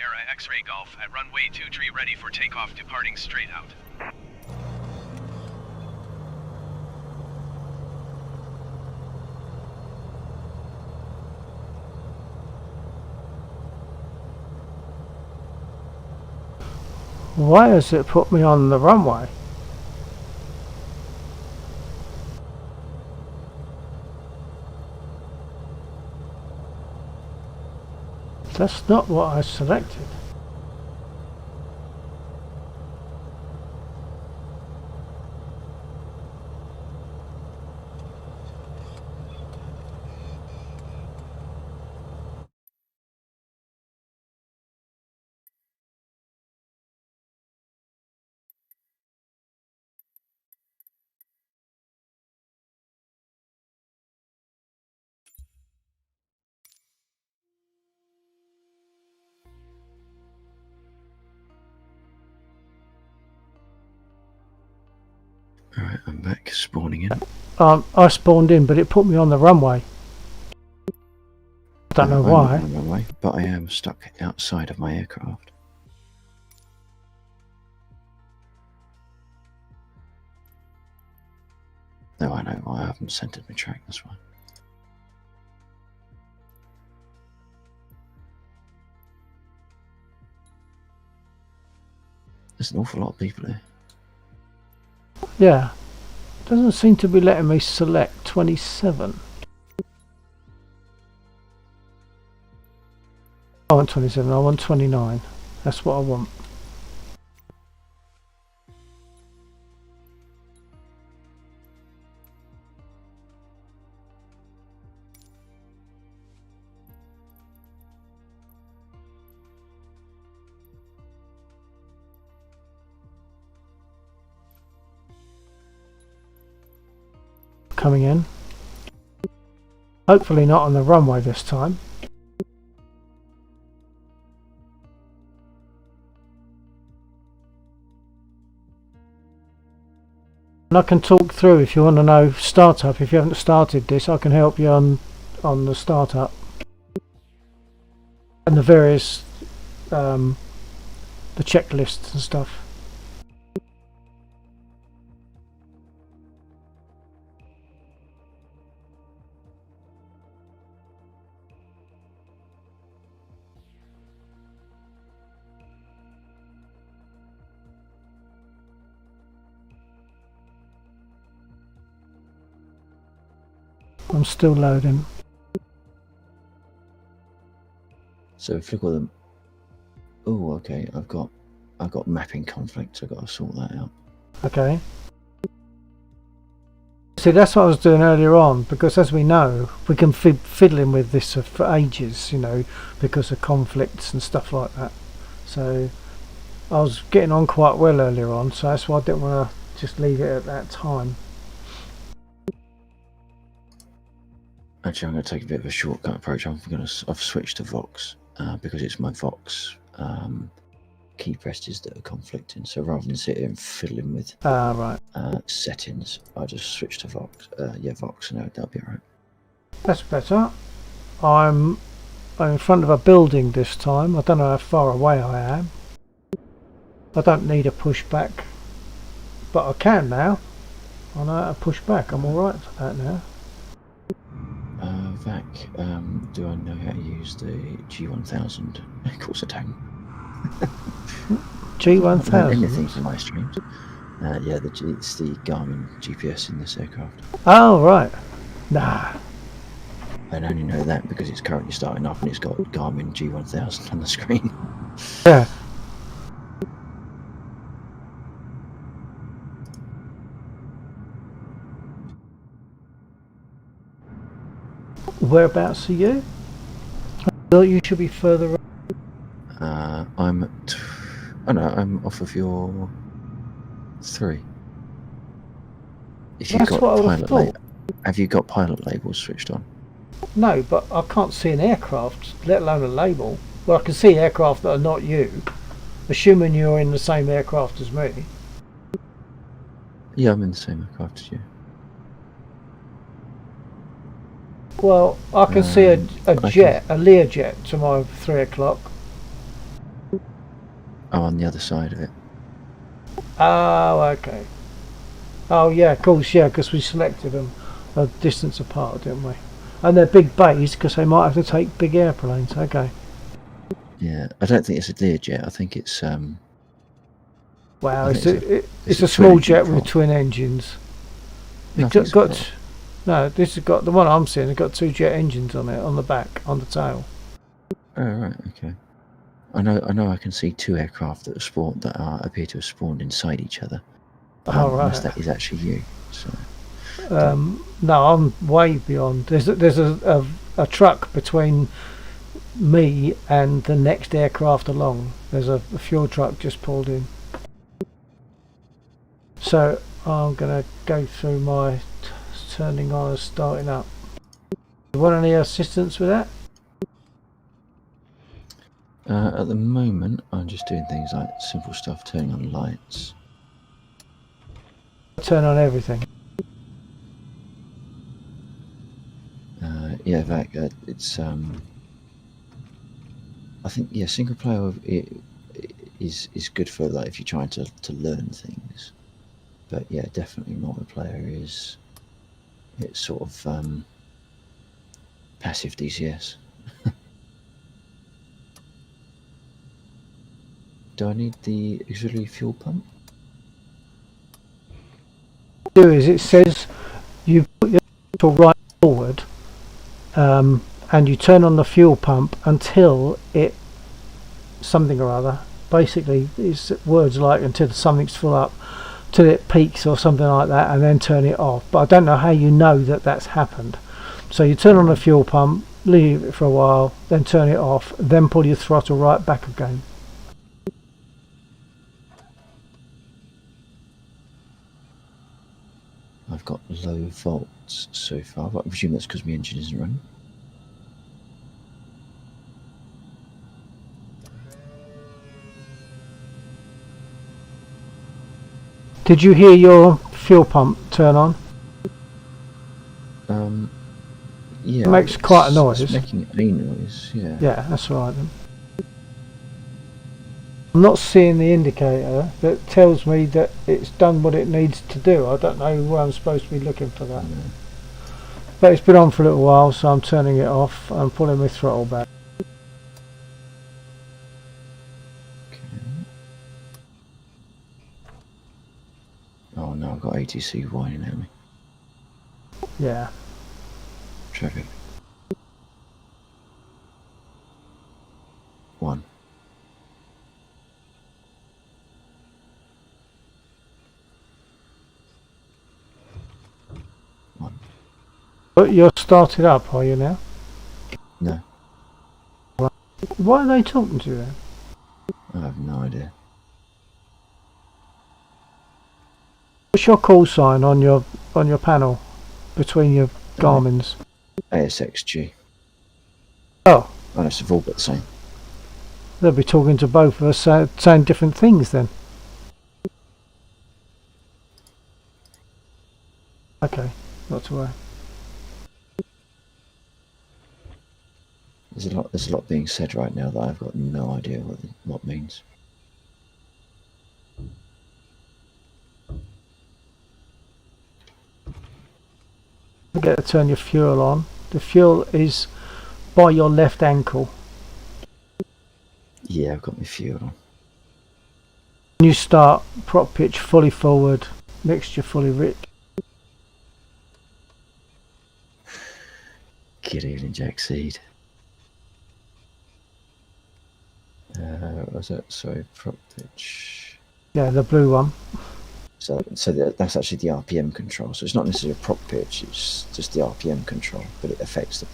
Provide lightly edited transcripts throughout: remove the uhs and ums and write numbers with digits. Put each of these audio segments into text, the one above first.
Sierra X-Ray Golf at runway 23 ready for takeoff departing straight out. Why has it put me on the runway? That's not what I selected. Alright, I'm back, spawning in. I spawned in, but it put me on the runway. I don't know why. I'm on the runway, but I am stuck outside of my aircraft. No, I know why I haven't centered my track, that's why. There's an awful lot of people here. Yeah. Doesn't seem to be letting me select 27. I want 27, I want 29. That's what I want. Coming in. Hopefully not on the runway this time. And I can talk through if you want to know startup. If you haven't started this, I can help you on the startup and the various the checklists and stuff. I'm still loading. So if you look at them, oh, okay, I've got mapping conflicts. I've got to sort that out. Okay. See, that's what I was doing earlier on, because as we know, we can fiddling with this for ages, you know, because of conflicts and stuff like that. So I was getting on quite well earlier on, so that's why I didn't want to just leave it at that time. Actually, I'm going to take a bit of a shortcut approach. I've switched to Vox because it's my Vox key presses that are conflicting. So rather than sit here and fiddling with Right. settings, I just switched to Vox. Yeah, Vox. No, that'll be alright. That's better. I'm in front of a building this time. I don't know how far away I am. I don't need a pushback, but I can now. I know how to push back. I'm alright for that now. Vac, do I know how to use the G1000? Of course I don't. G1000? Anything from my streams. Yeah, it's the Garmin GPS in this aircraft. Oh, right. Nah. I only know that because it's currently starting up and it's got Garmin G1000 on the screen. Yeah. Whereabouts are you? I thought you should be further up. I'm off of your 3. If you've That's got what I would have pilot thought. have you got pilot labels switched on? No, but I can't see an aircraft, let alone a label. Well, I can see aircraft that are not you, assuming you're in the same aircraft as me. Yeah, I'm in the same aircraft as you. Well, I can see a jet, a Learjet to my 3 o'clock. on the other side of it. Oh, okay. Oh, yeah, of course, yeah, because we selected them a distance apart, didn't we? And they're big bays because they might have to take big airplanes. Okay. Yeah, I don't think it's a Learjet. I think it's Wow, I think it's a a small twin-engine jet with prop. twin engines. No, I It's think it's got prop. no. This has got the one I'm seeing. It's got 2 jet engines on it, on the back, on the tail. Oh right, okay. I know. I can see 2 aircraft that appear to have spawned inside each other. Unless Right. that is actually you. So No, I'm way beyond. There's a truck between me and the next aircraft along. There's a fuel truck just pulled in. So I'm gonna go through my turning on and starting up. You want any assistance with that? at the moment, I'm just doing things like simple stuff, turning on lights. Turn on everything. Yeah, Vac, it's I think single player is good for like if you're trying to learn things, but yeah, definitely multiplayer it's sort of passive DCS. Do I need the auxiliary fuel pump? Do is it says you put your throttle right forward, and you turn on the fuel pump until it something or other. Basically, it's words like until something's full up, till it peaks or something like that, and then turn it off. But I don't know how you know that that's happened. So you turn on the fuel pump, leave it for a while, then turn it off, then pull your throttle right back again. I've got low volts so far, but I presume that's because my engine isn't running. Did you hear your fuel pump turn on? Yeah. It makes quite a noise. It's making a noise, yeah. Yeah, that's right then. I'm not seeing the indicator that tells me that it's done what it needs to do. I don't know where I'm supposed to be looking for that. No. But it's been on for a little while, so I'm turning it off and pulling my throttle back. Okay. Oh no, I've got ATC whining at me. Yeah. Traffic. 1. But you're started up, are you now? No, Why are they talking to you then? I have no idea. What's your call sign on your panel between your Garmin's? ASXG. Oh, Oh, no, they've all got the same. they'll be talking to both of us saying different things then. Okay, not to worry. There's a lot being said right now that I've got no idea what means. Forget to turn your fuel on. The fuel is by your left ankle. Yeah, I've got my fuel on. When you start, prop pitch fully forward, mixture fully rich. Good evening, Jack Seed. Was that, sorry, prop pitch? Yeah, the blue one. So that's actually the RPM control. So it's not necessarily a prop pitch, it's just the RPM control, but it affects the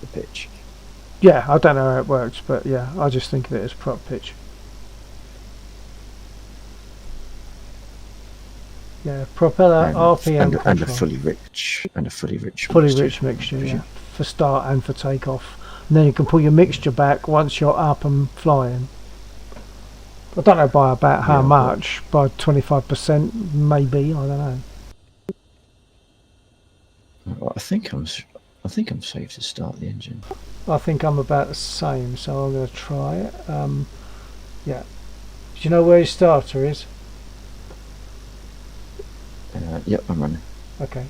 pitch. Yeah, I don't know how it works, but yeah, I just think of it as prop pitch. Yeah, propeller RPM control. And a fully rich Fully rich mixture, yeah, for start and for takeoff. And then you can pull your mixture back once you're up and flying. I don't know by about how much, by 25% maybe, I don't know. Well, I think I'm safe to start the engine. I think I'm about the same, so I'm going to try it. Yeah, Do you know where your starter is? Yep, I'm running. Okay.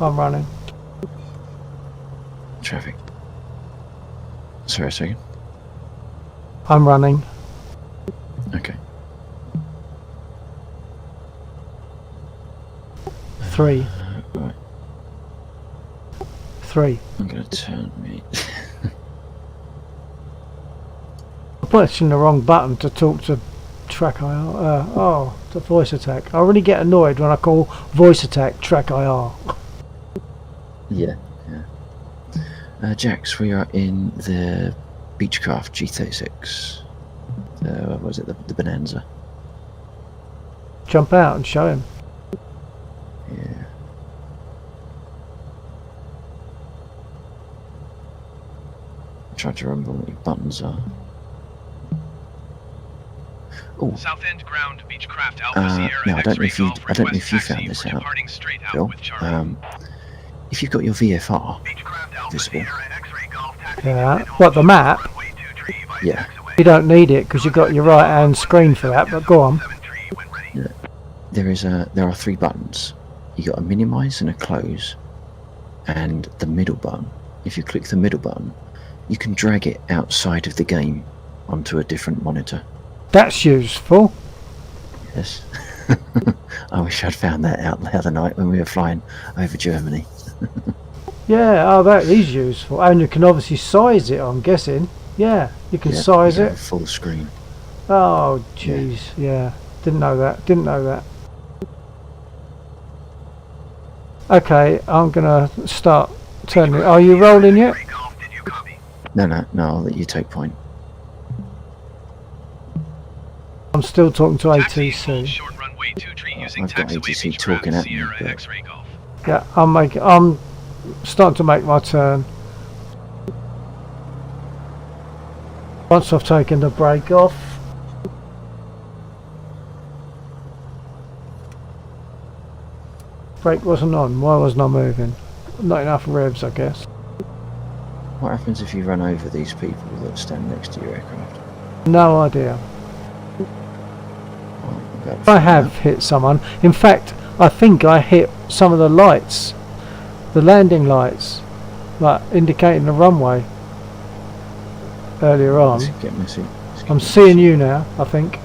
I'm running. Traffic. Sorry, a second. I'm running. Okay. 3. Right. 3. I'm gonna turn me. I'm pressing the wrong button to talk to track IR. To voice attack. I really get annoyed when I call voice attack track IR. Yeah. Jax, we are in the Beechcraft G36. What was it? The Bonanza. Jump out and show him. Yeah. I'm trying to remember what your buttons are. Oh. South End ground, Beechcraft Alpha Sierra. Now I don't know if you request found taxi this for out, departing straight out Bill. with Charlie. If you've got your VFR visible, Yeah. What, the map? yeah, You don't need it because you've got your right hand screen for that, but go on. yeah. There are 3 buttons. You got a minimise and a close, and the middle button. If you click the middle button, you can drag it outside of the game onto a different monitor. That's useful. Yes. I wish I'd found that out the other night when we were flying over Germany. Yeah, oh, that is useful. And you can obviously size it, I'm guessing. Yeah, you can size it. Full screen. Oh, jeez, yeah. Didn't know that. Okay, I'm going to start turning. Are you rolling yet? No, I'll let you take point. I'm still talking to Taxi, hold ATC. short runway 23 using I've got taxiway ATC Beechcraft talking at me, Sierra but- X-ray Golf. Yeah, I'm starting to make my turn. Once I've taken the brake off. Brake wasn't on. Why wasn't I moving? Not enough revs, I guess. What happens if you run over these people that stand next to your aircraft? No idea. Well, I'm about to I find have out. hit someone. In fact, I think I hit some of the lights, the landing lights, like indicating the runway earlier on. Let's get messy. I'm seeing you now, I think.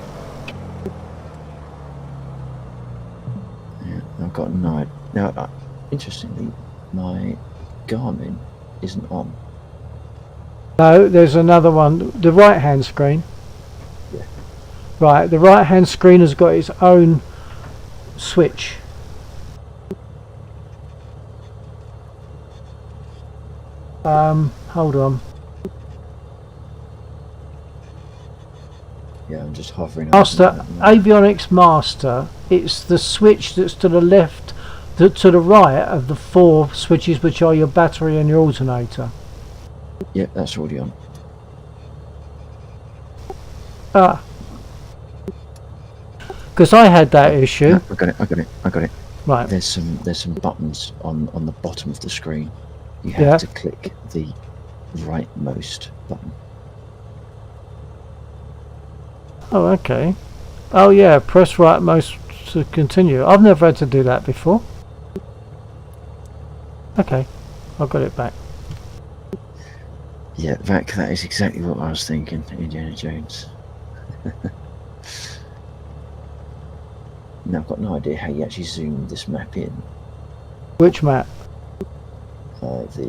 Yeah, I've got no idea. Now, interestingly, my Garmin isn't on. No, there's another one. The right hand screen. Yeah. Right, the right hand screen has got its own switch. Hold on. Yeah, I'm just hovering over Master, that at the moment. avionics master, it's the switch that's to the left, to the right of the 4 switches which are your battery and your alternator. Yeah, that's already on. Ah. Because I had that issue. No, I got it. Right. There's some buttons on the bottom of the screen. You have Yeah. to click the rightmost button. Oh, okay. Oh, yeah, press rightmost to continue. I've never had to do that before. Okay, I've got it back. Yeah, Vac, that is exactly what I was thinking, Indiana Jones. Now, I've got no idea how you actually zoom this map in. Which map? The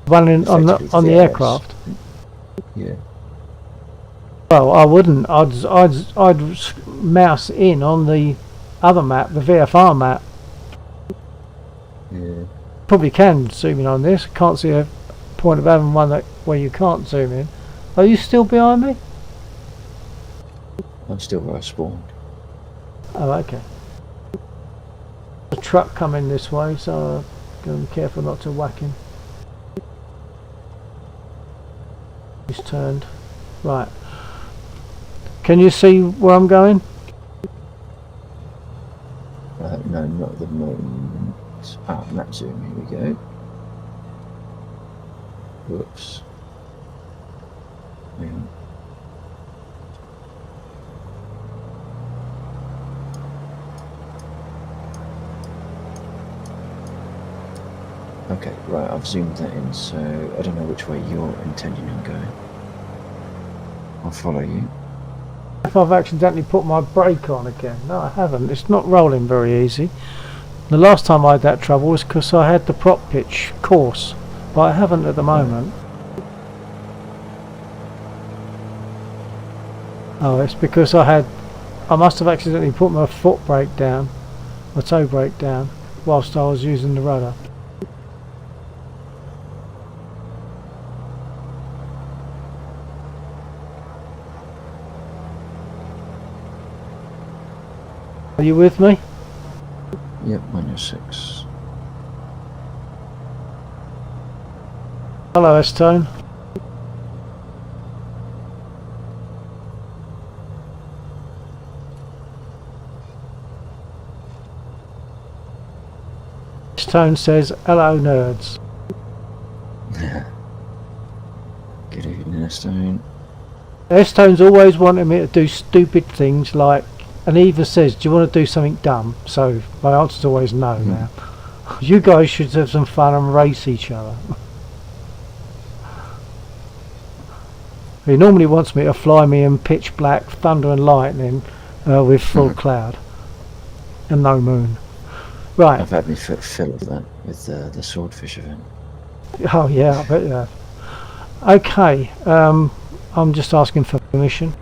One on the effectively VLS. aircraft. Yeah. Well, I wouldn't. I'd mouse in on the other map, the VFR map. Yeah. Probably can zoom in on this. Can't see a point of having one where you can't zoom in. Are you still behind me? I'm still where I spawned. Oh, okay. A truck coming this way, so I'm be careful not to whack him. He's turned. Right. Can you see where I'm going? No, not at the moment. Ah, map zoom, here we go. Whoops. Right, I've zoomed that in, so I don't know which way you're intending on going. I'll follow you. If I've accidentally put my brake on again. No, I haven't. It's not rolling very easy. The last time I had that trouble was because I had the prop pitch coarse, but I haven't at the moment. Oh, it's because I must have accidentally put my foot brake down, my toe brake down, whilst I was using the rudder. Are you with me? Yep, -6. Hello, S-Tone. S-Tone says, hello, nerds. Good evening, S-Tone. S-Tone's always wanted me to do stupid things like, and he even says, do you want to do something dumb? So my answer's always no now. You guys should have some fun and race each other. He normally wants me to fly me in pitch black thunder and lightning with full cloud and no moon. Right. I've had me fill of that with the swordfish event. Oh yeah, I bet you have. Okay, I'm just asking for permission.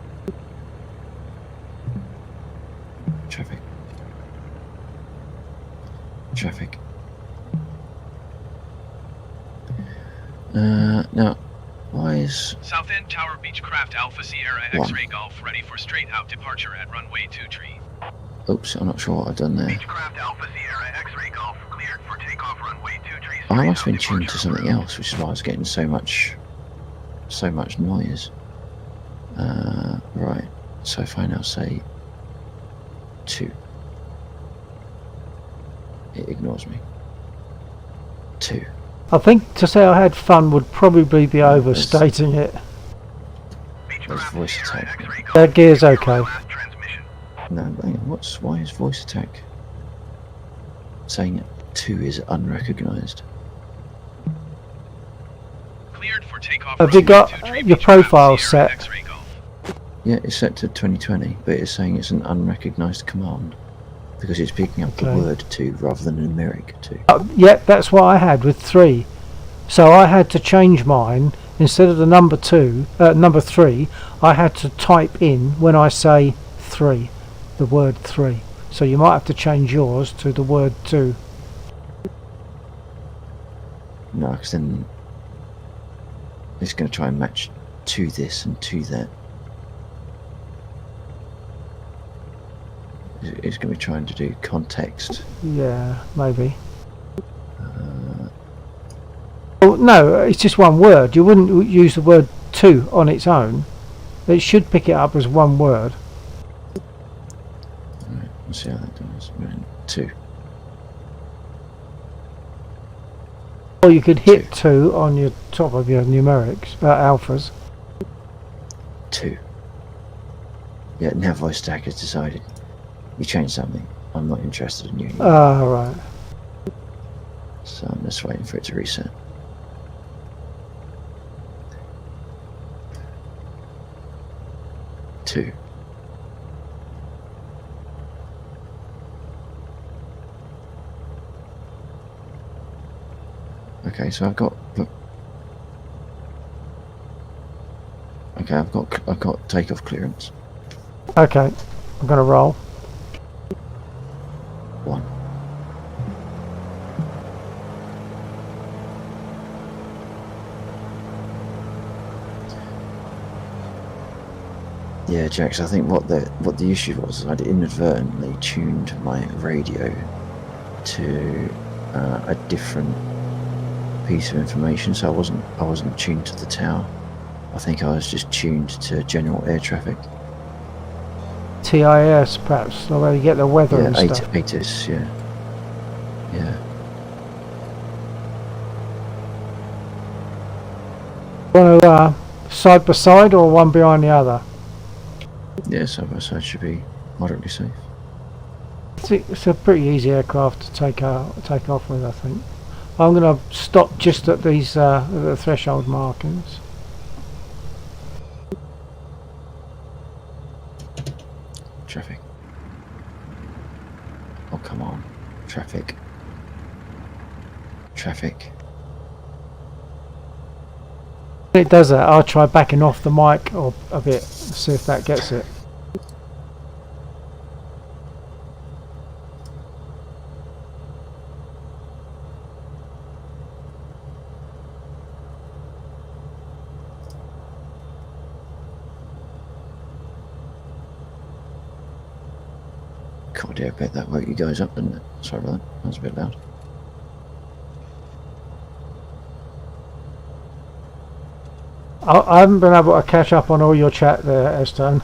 Traffic. Now, why is... South End Tower Beechcraft Alpha Sierra X-Ray Golf ready for straight out departure at runway 23. Oops, I'm not sure what I've done there. Beechcraft Alpha Sierra X-Ray Golf cleared for takeoff runway 23. I must have been tuned to something else, which is why I was getting so much noise. Right, so if I now say 2, it ignores me. 2. I think to say I had fun would probably be overstating it. There's voice attack. That gear's okay. No, hang on, why is voice attack saying 2 is unrecognised? Cleared for takeoff. Have you got your profile set? Yeah, it's set to 2020, but it's saying it's an unrecognised command because it's picking up the word 2 rather than a numeric 2. Yeah, that's what I had with 3. So I had to change mine. Instead of the number 3, I had to type in when I say 3, the word 3. So you might have to change yours to the word 2. No, because then it's going to try and match to this and to that. It's going to be trying to do context. Yeah, maybe. Oh, no, it's just one word. You wouldn't use the word 2 on its own. It should pick it up as one word. Right, we'll see how that does. 2. Or you could hit 2 on your top of your numerics, alphas. 2. Yeah, now voice stack has decided. You changed something. I'm not interested in you anymore. Ah, right. So I'm just waiting for it to reset. 2. Okay, so I've got takeoff clearance. Okay, I'm gonna roll. 1. Yeah, Jax, I think what the issue was, I'd inadvertently tuned my radio to a different piece of information, so I wasn't tuned to the tower. I think I was just tuned to general air traffic. TIS, perhaps, or where you get the weather and stuff. ATIS, yeah. Yeah. Want to side by side or one behind the other? Yeah, side by side should be moderately safe. It's a pretty easy aircraft to take off with, I think. I'm going to stop just at these the threshold markings. Traffic. Oh, come on. Traffic. Traffic. When it does that, I'll try backing off the mic or a bit, see if that gets it. God, yeah, I bet that woke you guys up, didn't it? Sorry about that. That was a bit loud. I haven't been able to catch up on all your chat there, S-Tone.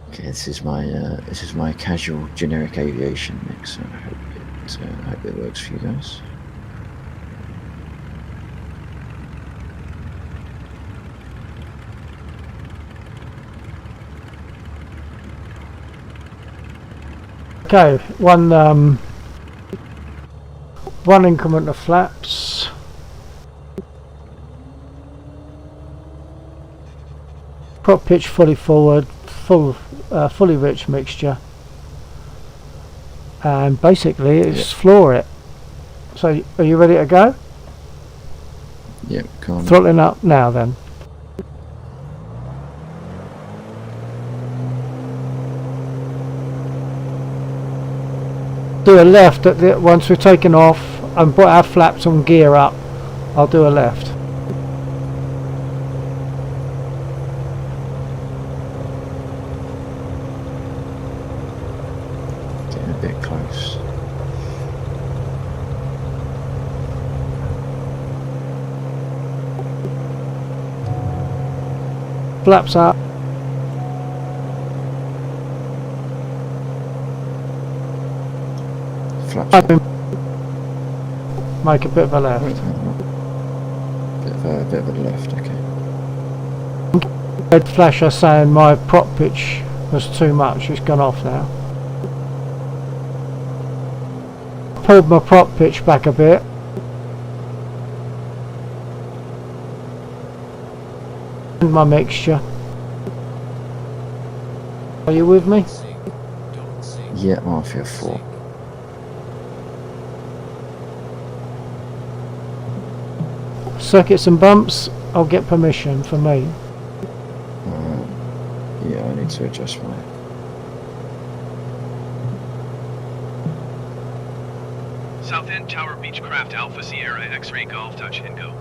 Okay, this is my casual generic aviation mix. So I hope it works for you guys. Okay, one increment of flaps. Prop pitch fully forward, fully rich mixture, and basically it's floor it. So, are you ready to go? Yep, come on. Throttling up now then. Do a left at the once we've taken off and put our flaps on gear up. I'll do a left. Getting a bit close. Flaps up. Flaps up. Make a bit of a left. Bit of a left, okay. Red flasher saying my prop pitch was too much. It's gone off now. Pulled my prop pitch back a bit. And my mixture. Are you with me? Yeah, I'm off your 4. Circuits and bumps, I'll get permission for me. Yeah, I need to adjust my... South End Tower Beechcraft Alpha Sierra X-Ray Golf touch and go.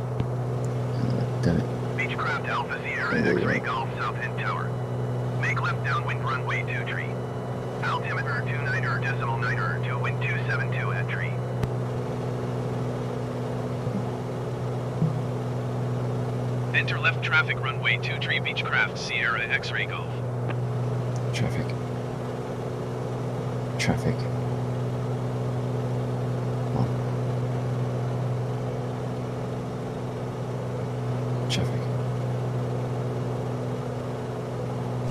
Done it. Beechcraft Alpha Sierra X-Ray Golf South End Tower. Make left downwind runway 23. Altimeter 29er, to wind 272 at tree. Enter left traffic runway 23 Beechcraft Sierra X-Ray Golf. Traffic. Traffic. On. Traffic.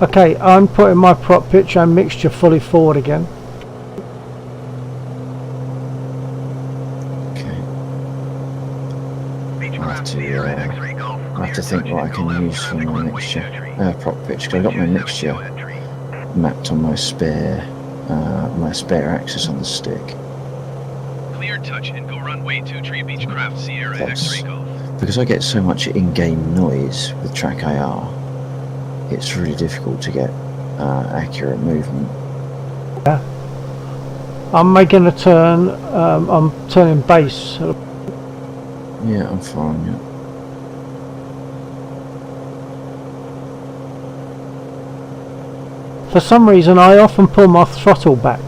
Okay, I'm putting my prop pitch and mixture fully forward again. I have to think what I can use for my mixture, prop pitch, because I've got my mixture mapped on my spare axis on the stick. Clear touch and go runway 23 Beechcraft Sierra X-Ray Golf. Because I get so much in-game noise with track IR, it's really difficult to get accurate movement. Yeah. I'm making a turn, I'm turning base. Yeah, I'm fine, yeah. For some reason I often pull my throttle back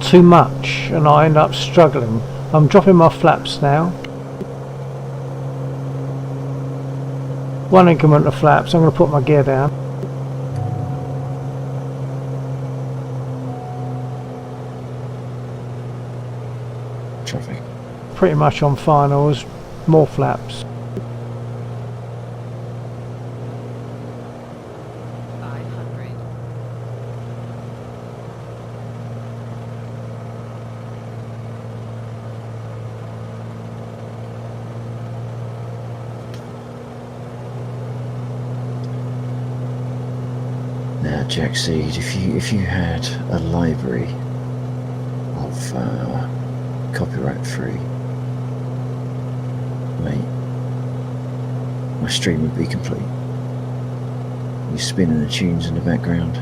too much and I end up struggling. I'm dropping my flaps now. One increment of flaps, I'm going to put my gear down. Traffic. Pretty much on finals, more flaps. 500. Jack Seed, if you had a library of copyright free, mate, my stream would be complete. You spinning the tunes in the background.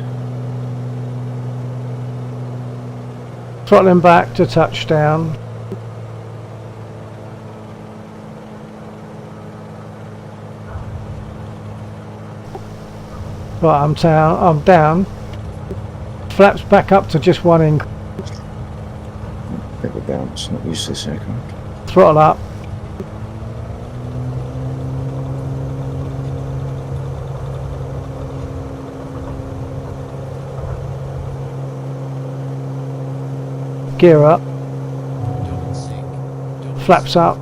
Throttling back to touchdown. Right, I'm down. Flaps back up to just one inch. Bit of a bounce, not used to this aircraft. Throttle up. Gear up. Flaps up.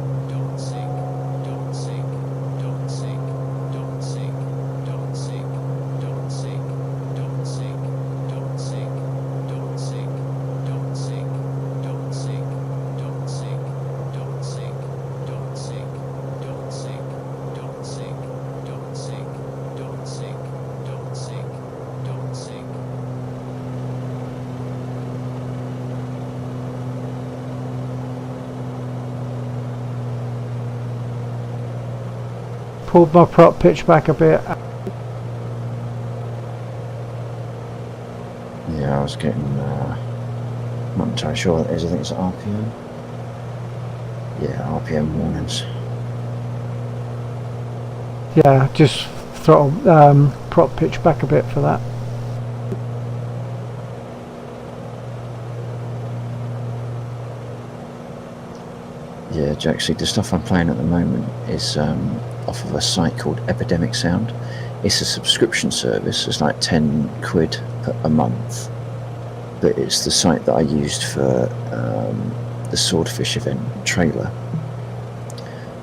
Pulled my prop pitch back a bit. Yeah, I was getting, not entirely sure what it is, I think it's RPM. Yeah, RPM warnings. Yeah, just throttle prop pitch back a bit for that. Yeah, Jack, see, the stuff I'm playing at the moment is off of a site called Epidemic Sound. It's a subscription service. It's like 10 quid a month. But it's the site that I used for the Swordfish event trailer.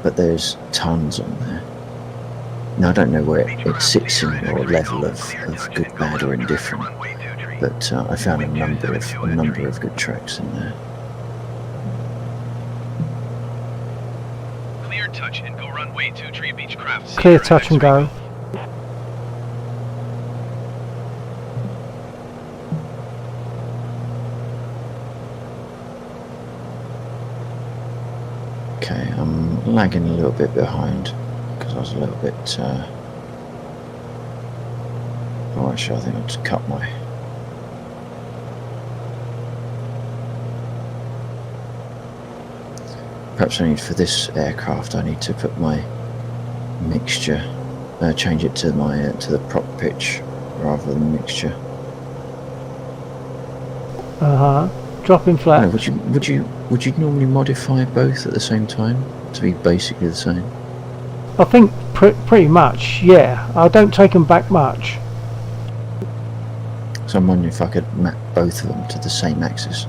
But there's tons on there. Now, I don't know where it sits in your level of good, bad or indifferent. But I found a number of good tracks in there. Clear touch and go runway 23 Beechcraft. Clear touch and go. Okay, I'm lagging a little bit behind because I was a little bit. Oh, actually, I think I'll just cut my. Perhaps I need for this aircraft. I need to put my mixture, change it to my to the prop pitch rather than mixture. Dropping flat. No, would you normally modify both at the same time to be basically the same? I think pretty much. Yeah, I don't take them back much. So I'm wondering if I could map both of them to the same axis.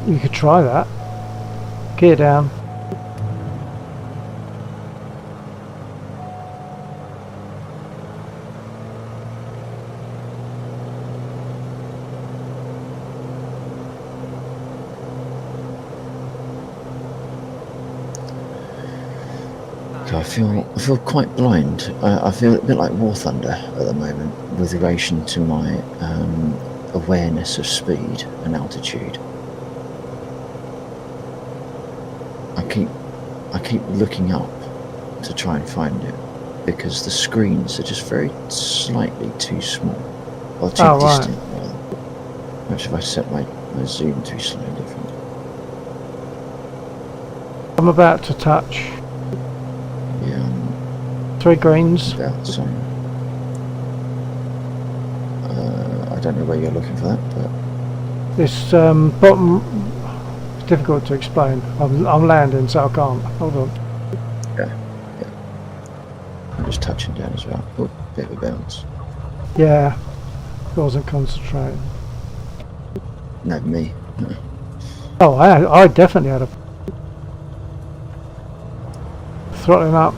You could try that. Gear down. I feel quite blind. I feel a bit like War Thunder at the moment with relation to my awareness of speed and altitude. I keep looking up to try and find it because the screens are just very slightly too small or too distant. Rather. Which if I set my zoom too slightly different. I'm about to touch. Yeah. 3 greens. About the same. I don't know where you're looking for that, but This bottom, it's difficult to explain. I'm landing, so I can't. Hold on. yeah. I'm just touching down as well. Oh, bit of a bounce. Yeah, I wasn't concentrating. No, me. No. Oh, I definitely had a throttling up.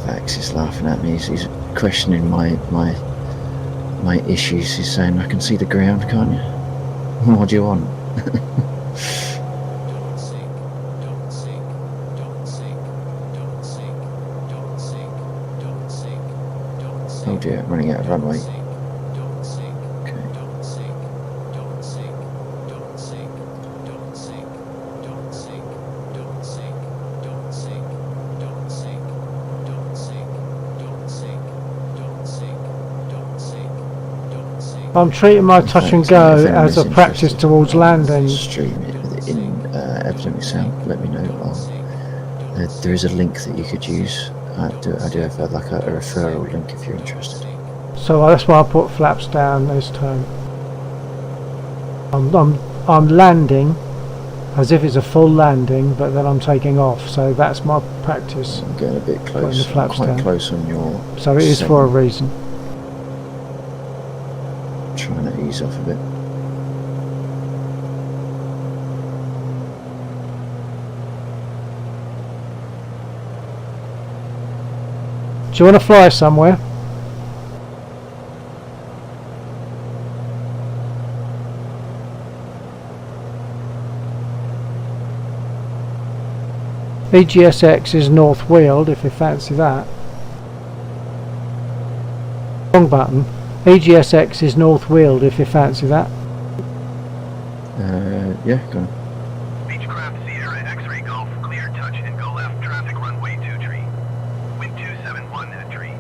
Vax is laughing at me. He's questioning my issues. He's saying, "I can see the ground, can't you? What do you want?" Don't sink, don't sink, don't sink, Oh dear, running out of runway. Okay. I'm treating my In touch fact, and go if anyone as is a practice interested, towards landing. stream it in Epidemic Sound, let me know. There is a link that you could use. I do have like a referral link if you're interested. So that's why I put flaps down this time. I'm landing as if it's a full landing, but then I'm taking off. So that's my practice. I'm getting a bit Putting close. the flaps quite down. close on your. So it is for a reason. Trying to ease off a bit. Do you want to fly somewhere? EGSX is north wheeled if you fancy that. Wrong button. EGSX is north wheeled if you fancy that. Yeah, go on. Beechcraft Sierra X-ray Golf, clear touch and go left, traffic runway 23. Wind 271 at tree.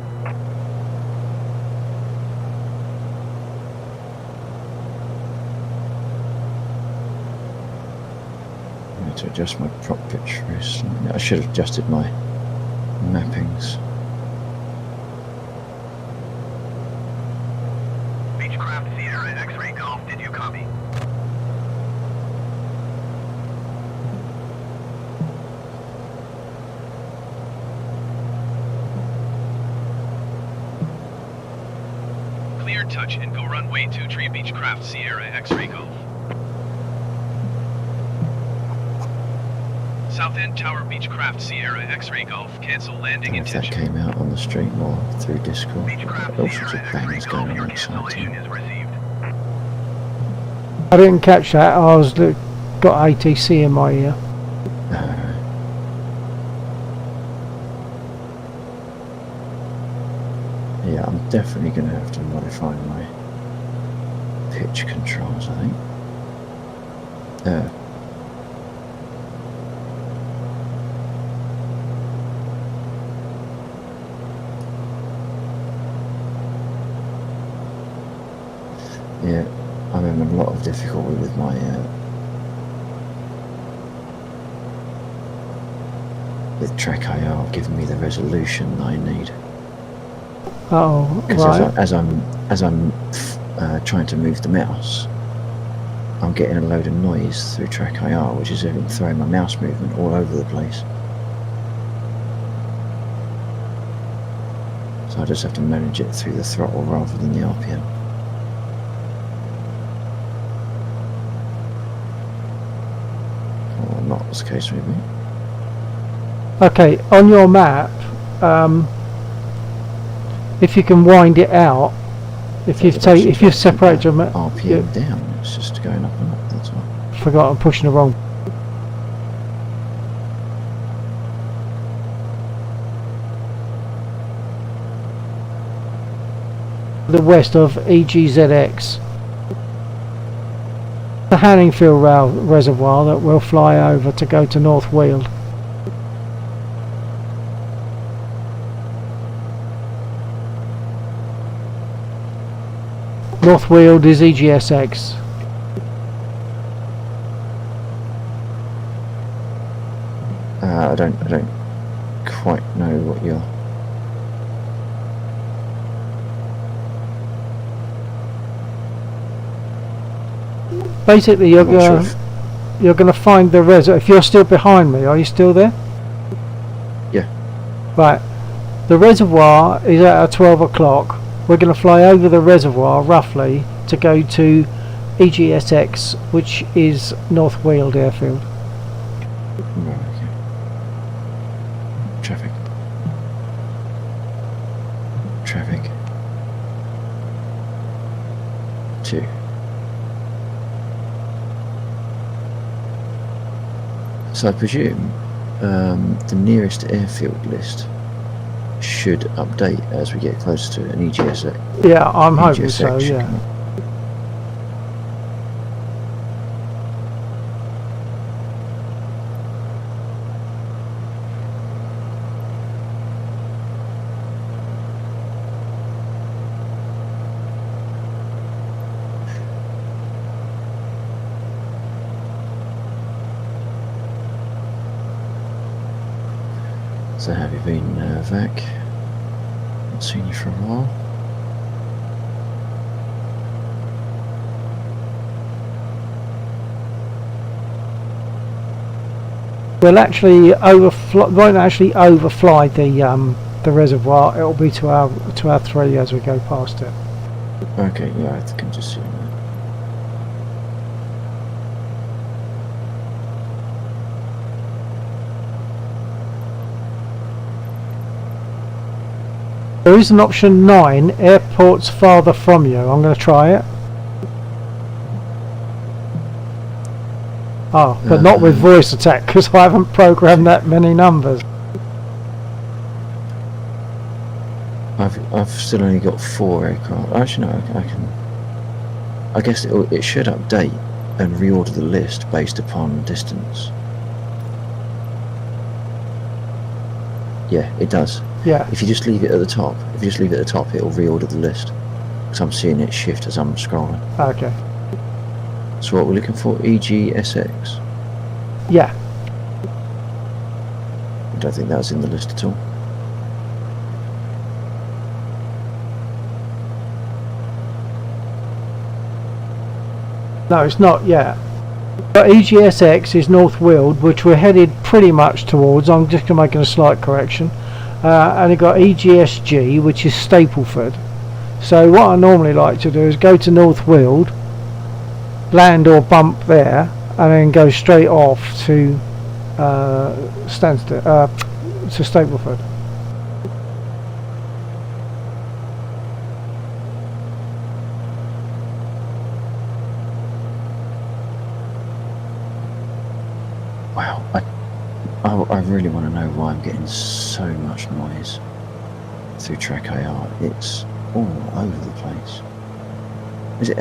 I need to adjust my prop pitch very slightly. I should have adjusted my mappings. Beechcraft Sierra X-ray Golf, did you copy? Clear touch and go runway 23 Beechcraft Sierra X-ray Golf. South End Tower Beechcraft Sierra X-ray Golf, cancel landing If that intention. came out on the stream or through Discord, Beechcraft all sorts of Sierra X-ray bangers Golf, going your on inside cancellation too. is received. I didn't catch that. I was got ATC in my ear. Yeah, I'm definitely going to have to modify my pitch controls, I think. Yeah, I'm having a lot of difficulty with my with track IR giving me the resolution I need. Oh, Because right. as I'm trying to move the mouse, I'm getting a load of noise through track IR, which is throwing my mouse movement all over the place. So I just have to manage it through the throttle rather than the RPM. Or not, as the case may be. Okay, on your map, if you can wind it out, if you've separated your map, RPM down, it's just going up and up, that's all. forgot I'm pushing the wrong. The west of EGZX. The Hanningfield Reservoir that we'll fly over to go to North Weald. North Weald is EGSX. I don't quite know what you're. Basically, you're I'm not sure going to find the reservoir. If you're still behind me, are you still there? Yeah. Right. The reservoir is at 12 o'clock. We're going to fly over the reservoir roughly to go to EGSX, which is North Weald Airfield. Right, okay. Traffic. Traffic. 2. So I presume the nearest airfield list should update as we get closer to an EGS. Yeah, I'm hoping so. should Yeah. come up. So have you been Vac? Not seen you for a while. We'll actually won't actually overfly the reservoir. It'll be to our 3 as we go past it. Okay, yeah, I can just see that. There is an option 9, airports farther from you. I'm going to try it. Oh, but not with voice attack because I haven't programmed that many numbers. I've still only got 4 aircraft. Actually, no, I can. I guess it should update and reorder the list based upon distance. Yeah, it does. Yeah. If you just leave it at the top, it'll reorder the list. Because I'm seeing it shift as I'm scrolling. Okay. So what we're looking for, EGSX. Yeah. I don't think that was in the list at all. No, it's not yet. But EGSX is North Weald, which we're headed pretty much towards. I'm just making a slight correction. And you've got EGSG, which is Stapleford. So what I normally like to do is go to North Weald, land or bump there, and then go straight off to Stapleford. Wow, I really want to know why I'm getting so much noise through track AR. It's all over the place. Is it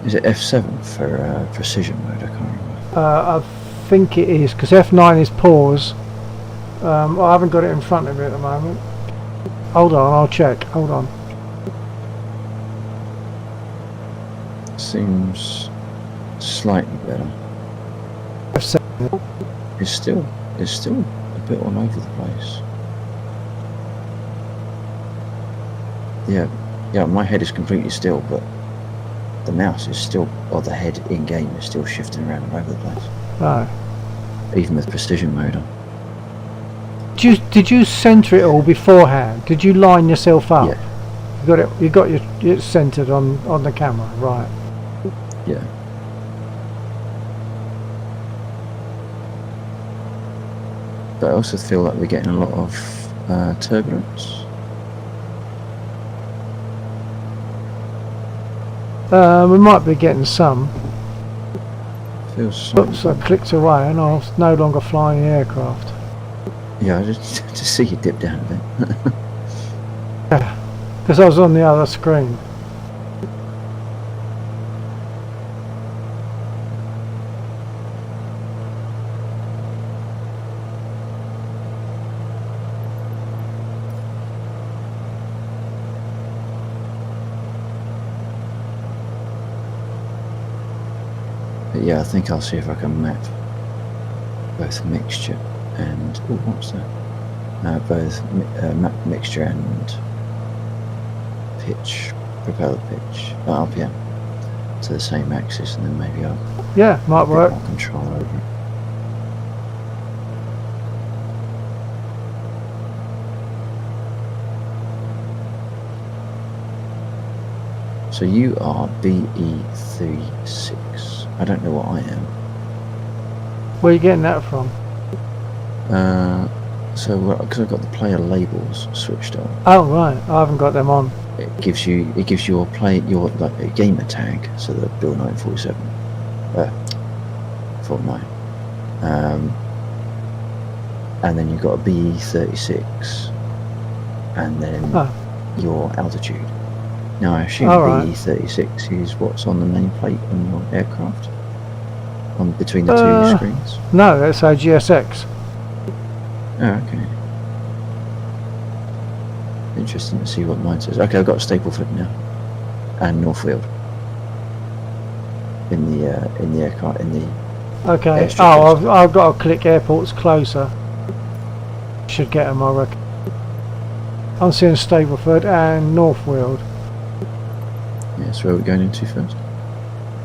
Is it F7 for precision mode? I can't remember. I think it is, because F9 is pause. I haven't got it in front of me at the moment. Hold on, I'll check. Hold on. Seems slightly better. F7. It's still a bit all over the place. Yeah, my head is completely still, but the mouse is still, or the head in game is still shifting around all over the place. Oh. Even with precision mode on. Did you centre it all beforehand? Did you line yourself up? Yeah. You got it centred on the camera, right? Yeah. But I also feel like we're getting a lot of turbulence. We might be getting some. Feels Oops, I clicked away and I was no longer flying the aircraft. Yeah, I just see you dip down a bit. Yeah, because I was on the other screen. But yeah, I think I'll see if I can map both mixture and what's that? Both map mixture and pitch, propeller pitch, RPM to the same axis, and then maybe I'll Might work. more control over it. So you are BE36. I don't know what I am. Where are you getting that from? So because I've got the player labels switched on, Oh right, I haven't got them on. it gives you your like a gamer tag. So the Bill 947, 49. and then you've got a BE-36, and then your altitude. Now I assume BE-36 is what's on the nameplate on your aircraft, on between the two screens. No, that's our GSX. Oh, okay. Interesting to see what mine says. Okay, I've got Stapleford now, and Northfield in the aircraft in the. Okay. Oh, I've got to click airports closer. Should get them, I reckon. I'm seeing Stapleford and Northfield. Yeah, so where are we going into first?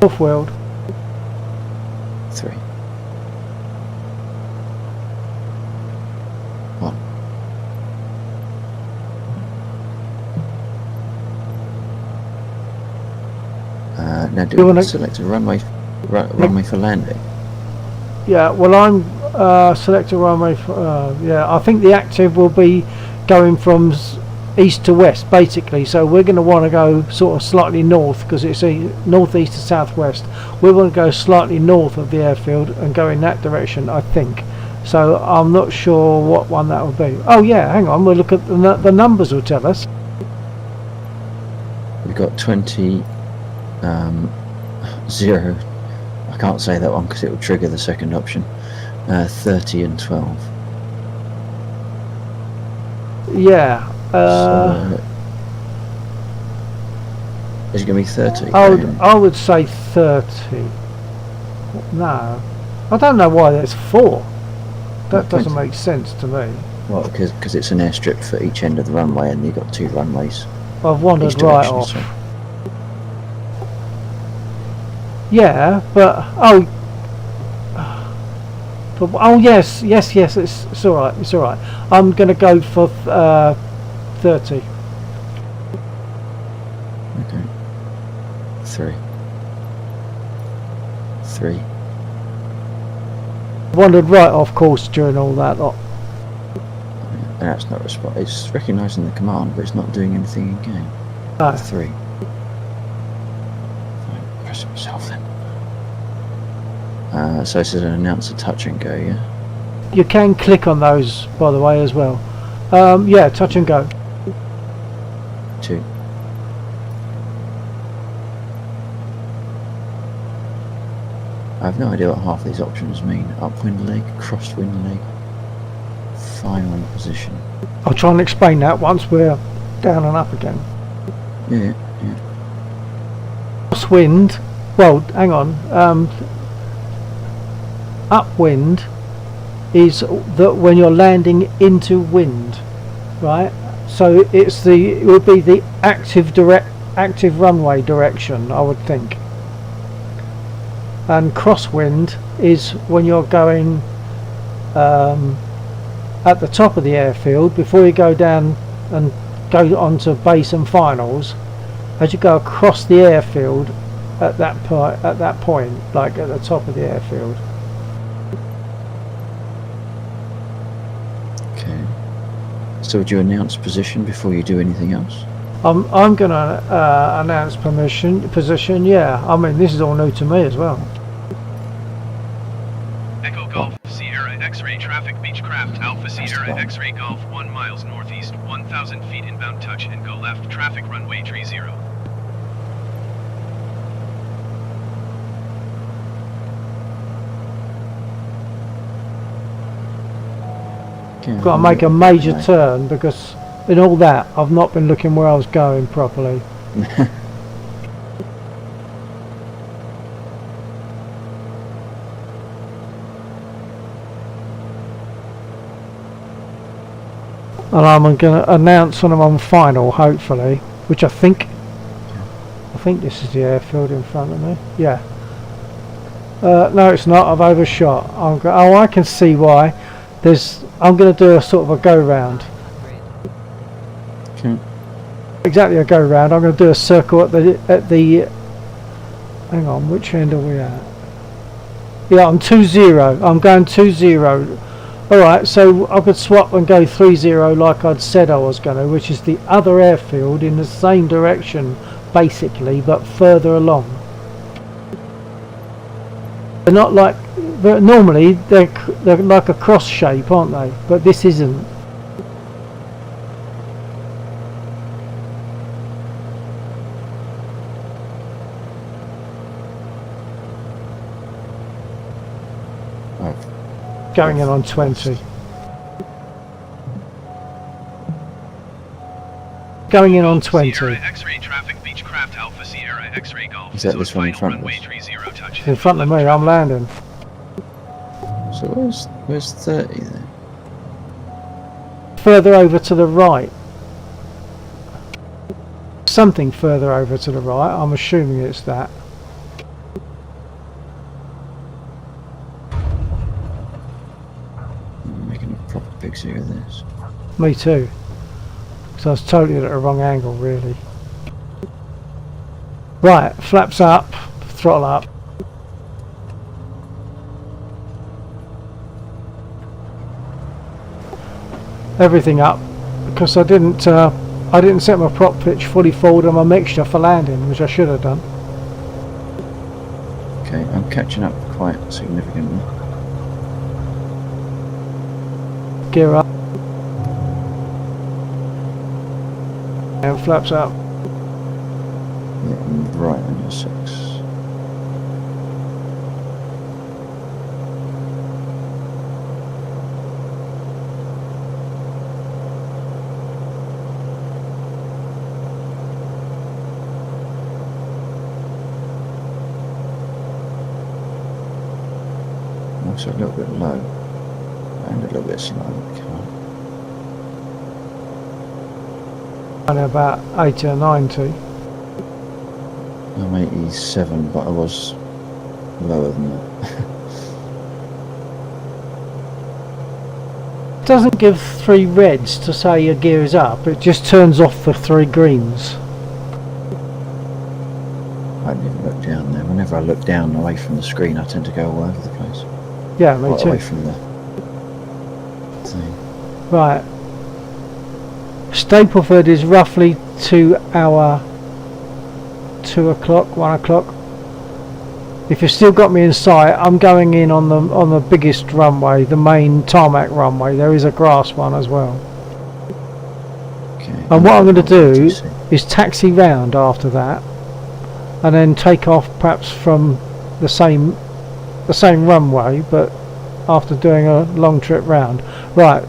Northfield. 3. 1. Now do you want to select a runway for landing? Yeah, well I'm select a runway for, yeah, I think the active will be going from east to west basically, so we're going to want to go sort of slightly north because it's a northeast to southwest. We want to go slightly north of the airfield and go in that direction, I think. So I'm not sure what one that will be. Oh yeah, hang on, we'll look at the numbers will tell us. We've got 20 0, I can't say that one because it will trigger the second option. 30 and 12. Yeah. So, is it going to be 30? I would say 30. No, I don't know why there's 4. That doesn't make sense to me. Well, because it's an airstrip for each end of the runway, and you've got 2 runways. I've wandered right off. So. Yeah, but oh yes, it's all right. It's all right. I'm going to go for 30. Okay. 3. Wandered right off course during all that lot. And that's not response. It's recognising the command, but it's not doing anything in game. No. 3. Press it myself then. So it says announce a touch and go, yeah? You can click on those, by the way, as well. Yeah, touch and go. 2. I have no idea what half these options mean. Upwind leg, crosswind leg, final position. I'll try and explain that once we're down and up again. Yeah. Crosswind, well, hang on. Upwind is that when you're landing into wind, right? So it would be the active runway direction, I would think. And crosswind is when you're going at the top of the airfield before you go down and go onto base and finals. As you go across the airfield at that point, like at the top of the airfield. Okay. So would you announce position before you do anything else? I'm going to announce position. Yeah. I mean, this is all new to me as well. Echo Golf Sierra X-ray traffic Beechcraft Alpha Sierra X-ray Golf 1 miles northeast, 1,000 feet inbound touch and go left traffic runway 30. I've got to make a major turn because in all that I've not been looking where I was going properly. And I'm going to announce when I'm on final, hopefully, which I think this is the airfield in front of me. Yeah. No, it's not. I've overshot. Oh, I can see why. I'm going to do a sort of a go round. Okay. Exactly a go round. I'm going to do a circle at the. Hang on, which end are we at? Yeah, I'm 2-0. I'm going 2-0. Alright, so I could swap and go 3-0 like I'd said I was going to, which is the other airfield in the same direction, basically, but further along. They're not like but normally they're like a cross shape, aren't they? But this isn't. Oh, Going in on 20. Going in on 20. Sierra X-ray traffic Beechcraft Alpha Sierra X-ray Golf. Is that this one in front of runway us? 30 touch. In front of me, I'm landing. So where's 30 then? Further over to the right. Something further over to the right. I'm assuming it's that. I'm making a proper picture of this. Me too. So I was totally at a wrong angle, really. Right, flaps up, throttle up. Everything up, because I didn't set my prop pitch fully forward on my mixture for landing, which I should have done. Okay, I'm catching up quite significantly. Gear up. And flaps up. Yeah, I'm right on your 6. Also a little bit low and a little bit slow on the car. Only about 80 or 90. I'm 87, but I was lower than that. It doesn't give 3 reds to say your gear is up, it just turns off the 3 greens. I didn't even look down there. Whenever I look down away from the screen, I tend to go all over the place. Yeah, me Right too. away from the thing. Right. Stapleford is roughly 2 o'clock, 1 o'clock. If you've still got me in sight, I'm going in on the biggest runway, the main tarmac runway. There is a grass one as well. Okay. And what I'm going to do RTC. is taxi round after that, and then take off perhaps from the same runway, but after doing a long trip round. Right.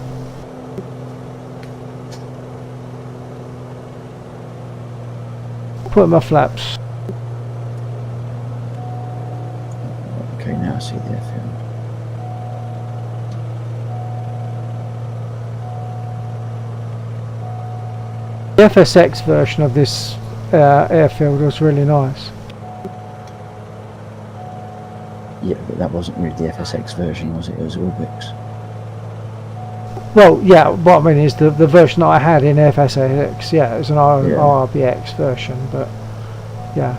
Put my flaps. Okay, now I see the airfield. The FSX version of this airfield was really nice. Yeah, but that wasn't really the FSX version, was it? It was Orbix. Well, yeah, what I mean is the version that I had in FSX, yeah, it's an RBX version, but yeah.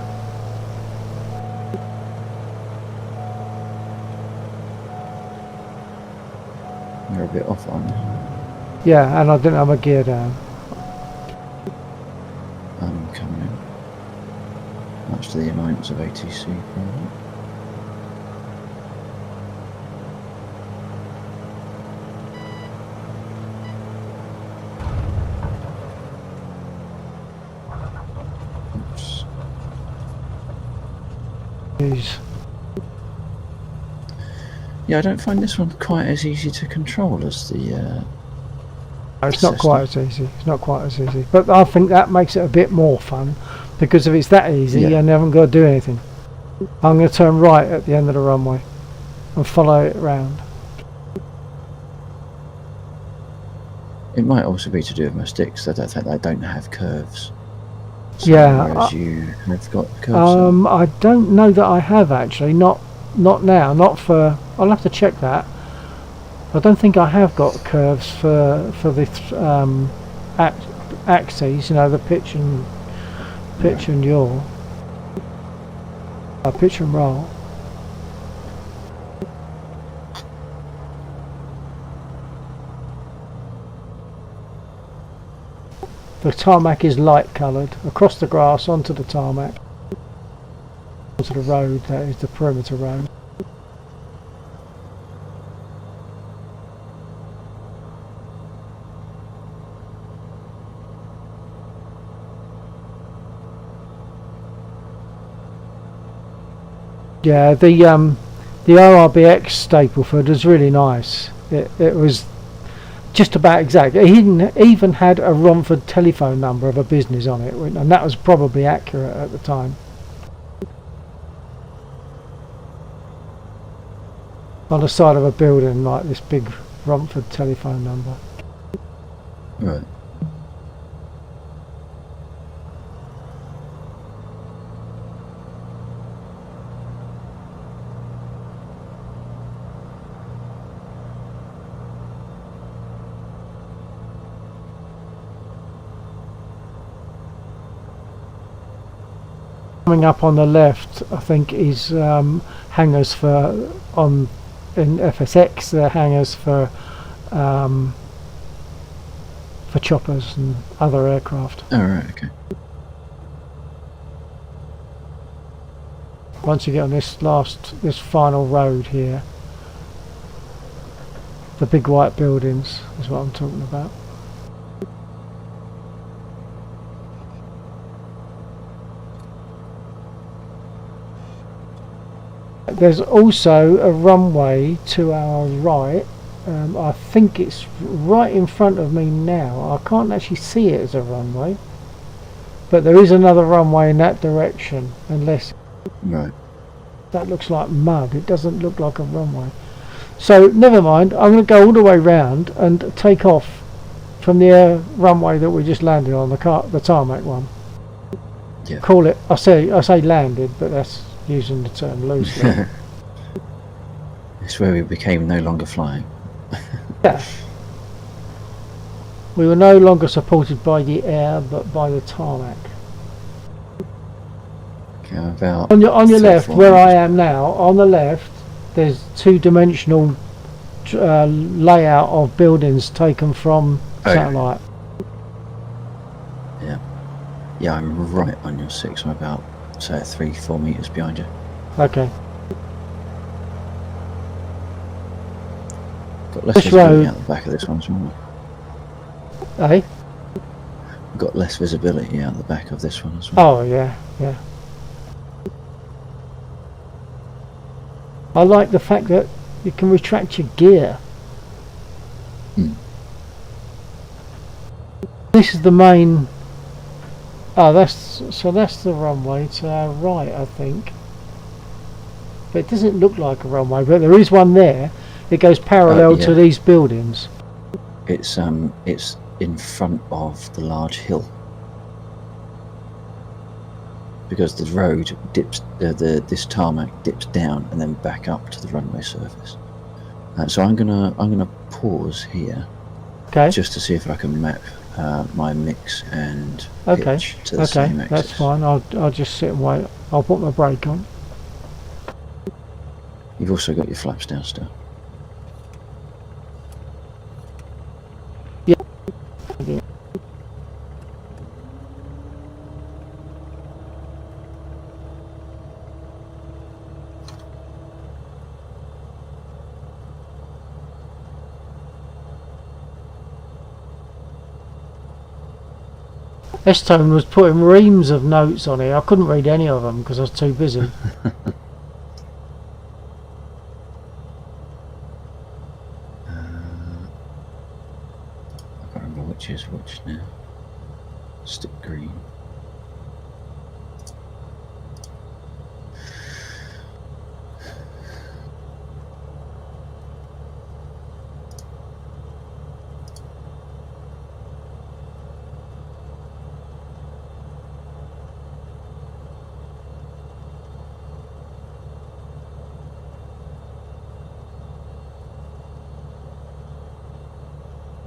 You're a bit off on this. Yeah, and I didn't have my gear down. I'm coming in. Much to the annoyance of ATC, probably. Oops. Jeez. Yeah, I don't find this one quite as easy to control as the No, it's not quite as easy. It's not quite as easy. But I think that makes it a bit more fun, because if it's that easy and you haven't got to do anything. I'm going to turn right at the end of the runway and follow it round. It might also be to do with my sticks. I don't have curves. So Yeah, whereas you have got curves. I don't know that I have actually. Not now. Not for. I'll have to check that. I don't think I have got curves for the axes. You know, the pitch and yaw, pitch and roll. The tarmac is light coloured across the grass onto the tarmac, onto the road. That is the perimeter road. Yeah, the RRBX Stapleford was really nice. It was just about exact. It even had a Romford telephone number of a business on it, and that was probably accurate at the time. On the side of a building, like this big Romford telephone number. Right. Coming up on the left, I think, is hangars for in FSX. They're hangars for choppers and other aircraft. Oh, right, okay. Once you get on this final road here, the big white buildings is what I'm talking about. There's also a runway to our right. I think it's right in front of me now. I can't actually see it as a runway, but there is another runway in that direction, unless Right. that looks like mud. It doesn't look like a runway. So never mind, I'm going to go all the way round and take off from the runway that we just landed on, the tarmac one. Yeah. Call it, I say landed, but that's using the term loosely. It's where we became no longer flying. Yeah. We were no longer supported by the air, but by the tarmac. Okay, I'm about On your left, 34 where I meters. am now, on the left, there's two-dimensional layout of buildings taken from satellite. Yeah. Yeah, I'm right on your 6. I'm about, say, 3-4 meters behind you. Okay. Got less This visibility road- out the back of this one as well. Eh? Got less visibility out the back of this one as well. Oh yeah, yeah. I like the fact that you can retract your gear. Hmm. This is the main. Oh, that's the runway to our right, I think. But it doesn't look like a runway, but there is one there. It goes parallel to yeah. these buildings. It's in front of the large hill. Because the road dips, this tarmac dips down and then back up to the runway surface. So I'm gonna pause here, Okay. just to see if I can map my mix and Okay. pitch to the Okay. same axis. That's fine. I'll just sit and wait. I'll put my brake on. You've also got your flaps down still. Estone was putting reams of notes on it. I couldn't read any of them because I was too busy. I can't remember which is which now. Stick green.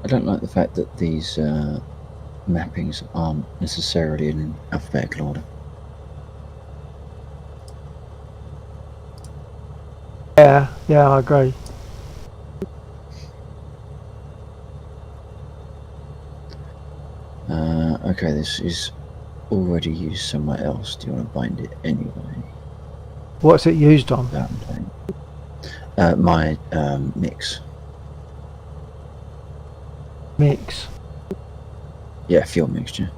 I don't like the fact that these mappings aren't necessarily in alphabetical order. Yeah, I agree. Okay, this is already used somewhere else. Do you want to bind it anyway? What's it used on? My mix. Mix. Yeah, fuel mixture.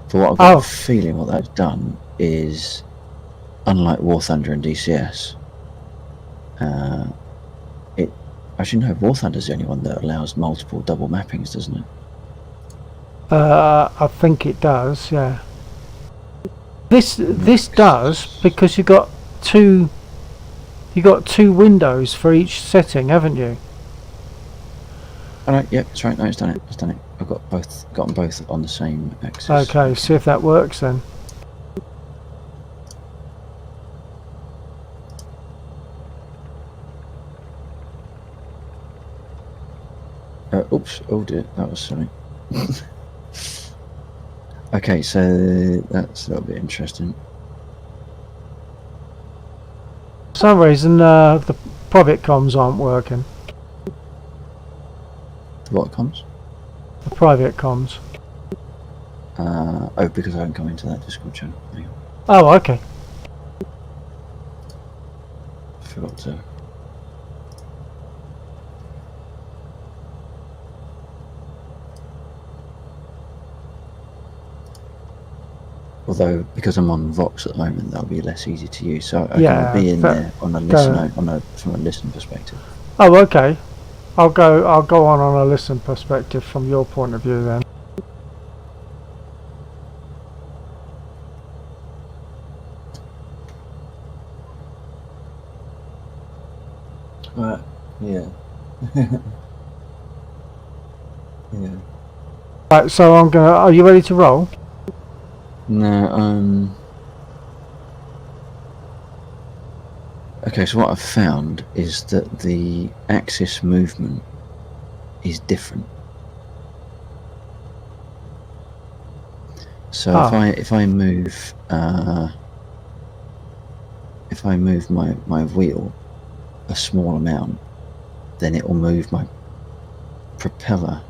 For what I've got Oh. a feeling what that's done is, unlike War Thunder and DCS, it actually no, War Thunder's the only one that allows multiple double mappings, doesn't it? I think it does. Yeah. This does because you got two windows for each setting, haven't you? Oh, no, yeah, that's right. No, it's done it. It's done it. I've got them both on the same axis. Okay, see if that works then. Oops! Oh dear, that was silly. Okay, so that's a little bit interesting. For some reason, the private comms aren't working. What comms? The private comms. Oh, because I haven't come into that Discord channel. Hang on. Oh, okay. Forgot to. Although, because I'm on Vox at the moment, that'll be less easy to use. So I can be in there on a listen, from a listen perspective. Oh, okay. I'll go on a listen perspective from your point of view then. Yeah. Yeah. Right, so are you ready to roll? No, okay, so what I've found is that the axis movement is different. So if I move my wheel a small amount, then it will move my propeller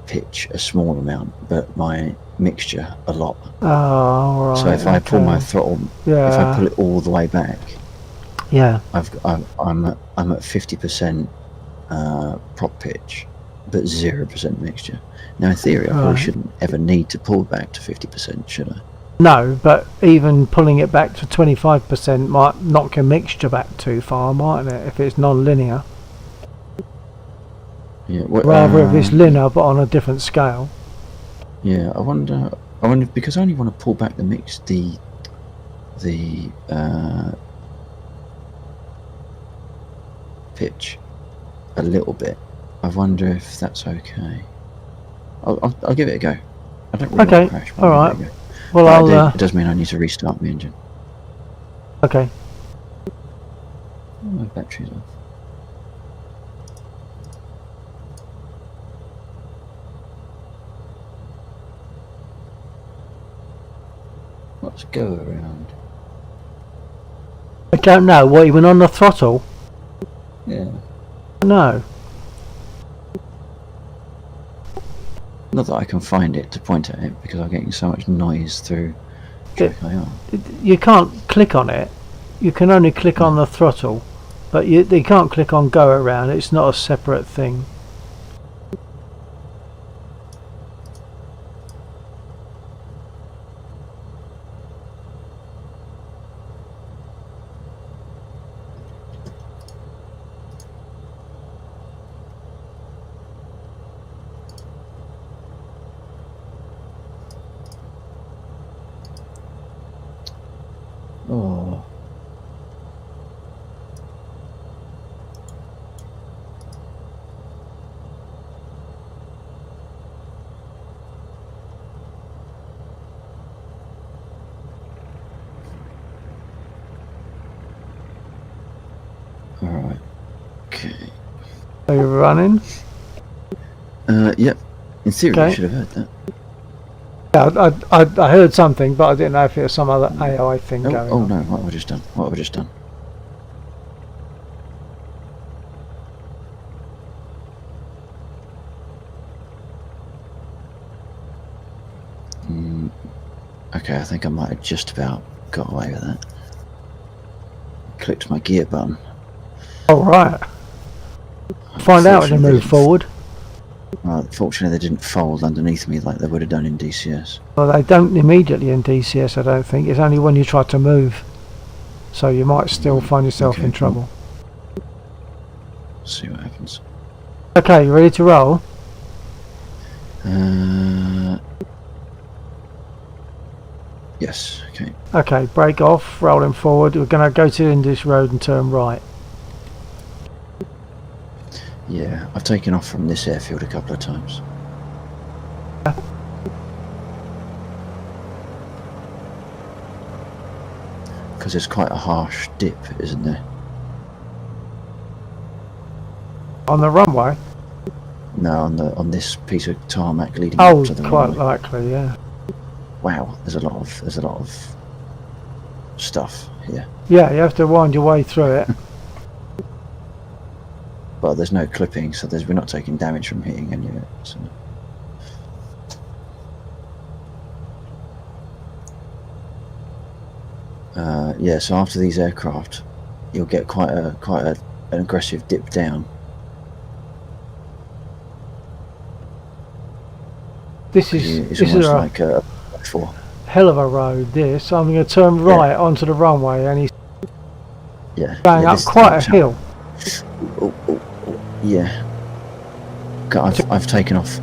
pitch a small amount, but my mixture a lot. Oh, right. So if I pull my throttle, if I pull it all the way back, yeah, I'm at 50% prop pitch, but 0% mixture. Now in theory, I probably shouldn't ever need to pull back to 50%, should I? No, but even pulling it back to 25% might knock your mixture back too far, mightn't it? If it's non-linear. Yeah. Rather if it's linear but on a different scale. Yeah, I wonder because I only want to pull back the pitch a little bit. I wonder if that's okay. I'll give it a go. I don't really want to crash. All right. Well, it does mean I need to restart the engine. Okay. Oh, my battery's off. Let's go around. I don't know. What, you went on the throttle? Yeah. No. Not that I can find it to point at it because I'm getting so much noise through track IR. You can't click on it. You can only click on the throttle, but you can't click on go around. It's not a separate thing. Oh. Alright. Okay. Are you running? Yep. In theory, I should have heard that. Yeah, I heard something, but I didn't know if it was some other AI thing going on. Oh no, what have I just done? What have I just done? Okay, I think I might have just about got away with that. Clicked my gear button. Oh, right. Find out when you move forward. Well, fortunately they didn't fold underneath me like they would have done in DCS. Well, they don't immediately in DCS, I don't think. It's only when you try to move. So you might still find yourself in trouble. See what happens. Okay, you ready to roll? Yes, okay. Okay, brake off, rolling forward. We're going to go to English Road and turn right. Yeah, I've taken off from this airfield a couple of times. Because it's quite a harsh dip, isn't there? On the runway? No, on this piece of tarmac leading up to the quite runway. likely, yeah. Wow, there's a lot of stuff here. Yeah, you have to wind your way through it. But there's no clipping, so we're not taking damage from hitting any of it. So. Yeah, so after these aircraft, you'll get quite an aggressive dip down. This is It's almost like a hell of a road. This. I'm going to turn right onto the runway, and he's going up quite a hill. Yeah. I've taken off.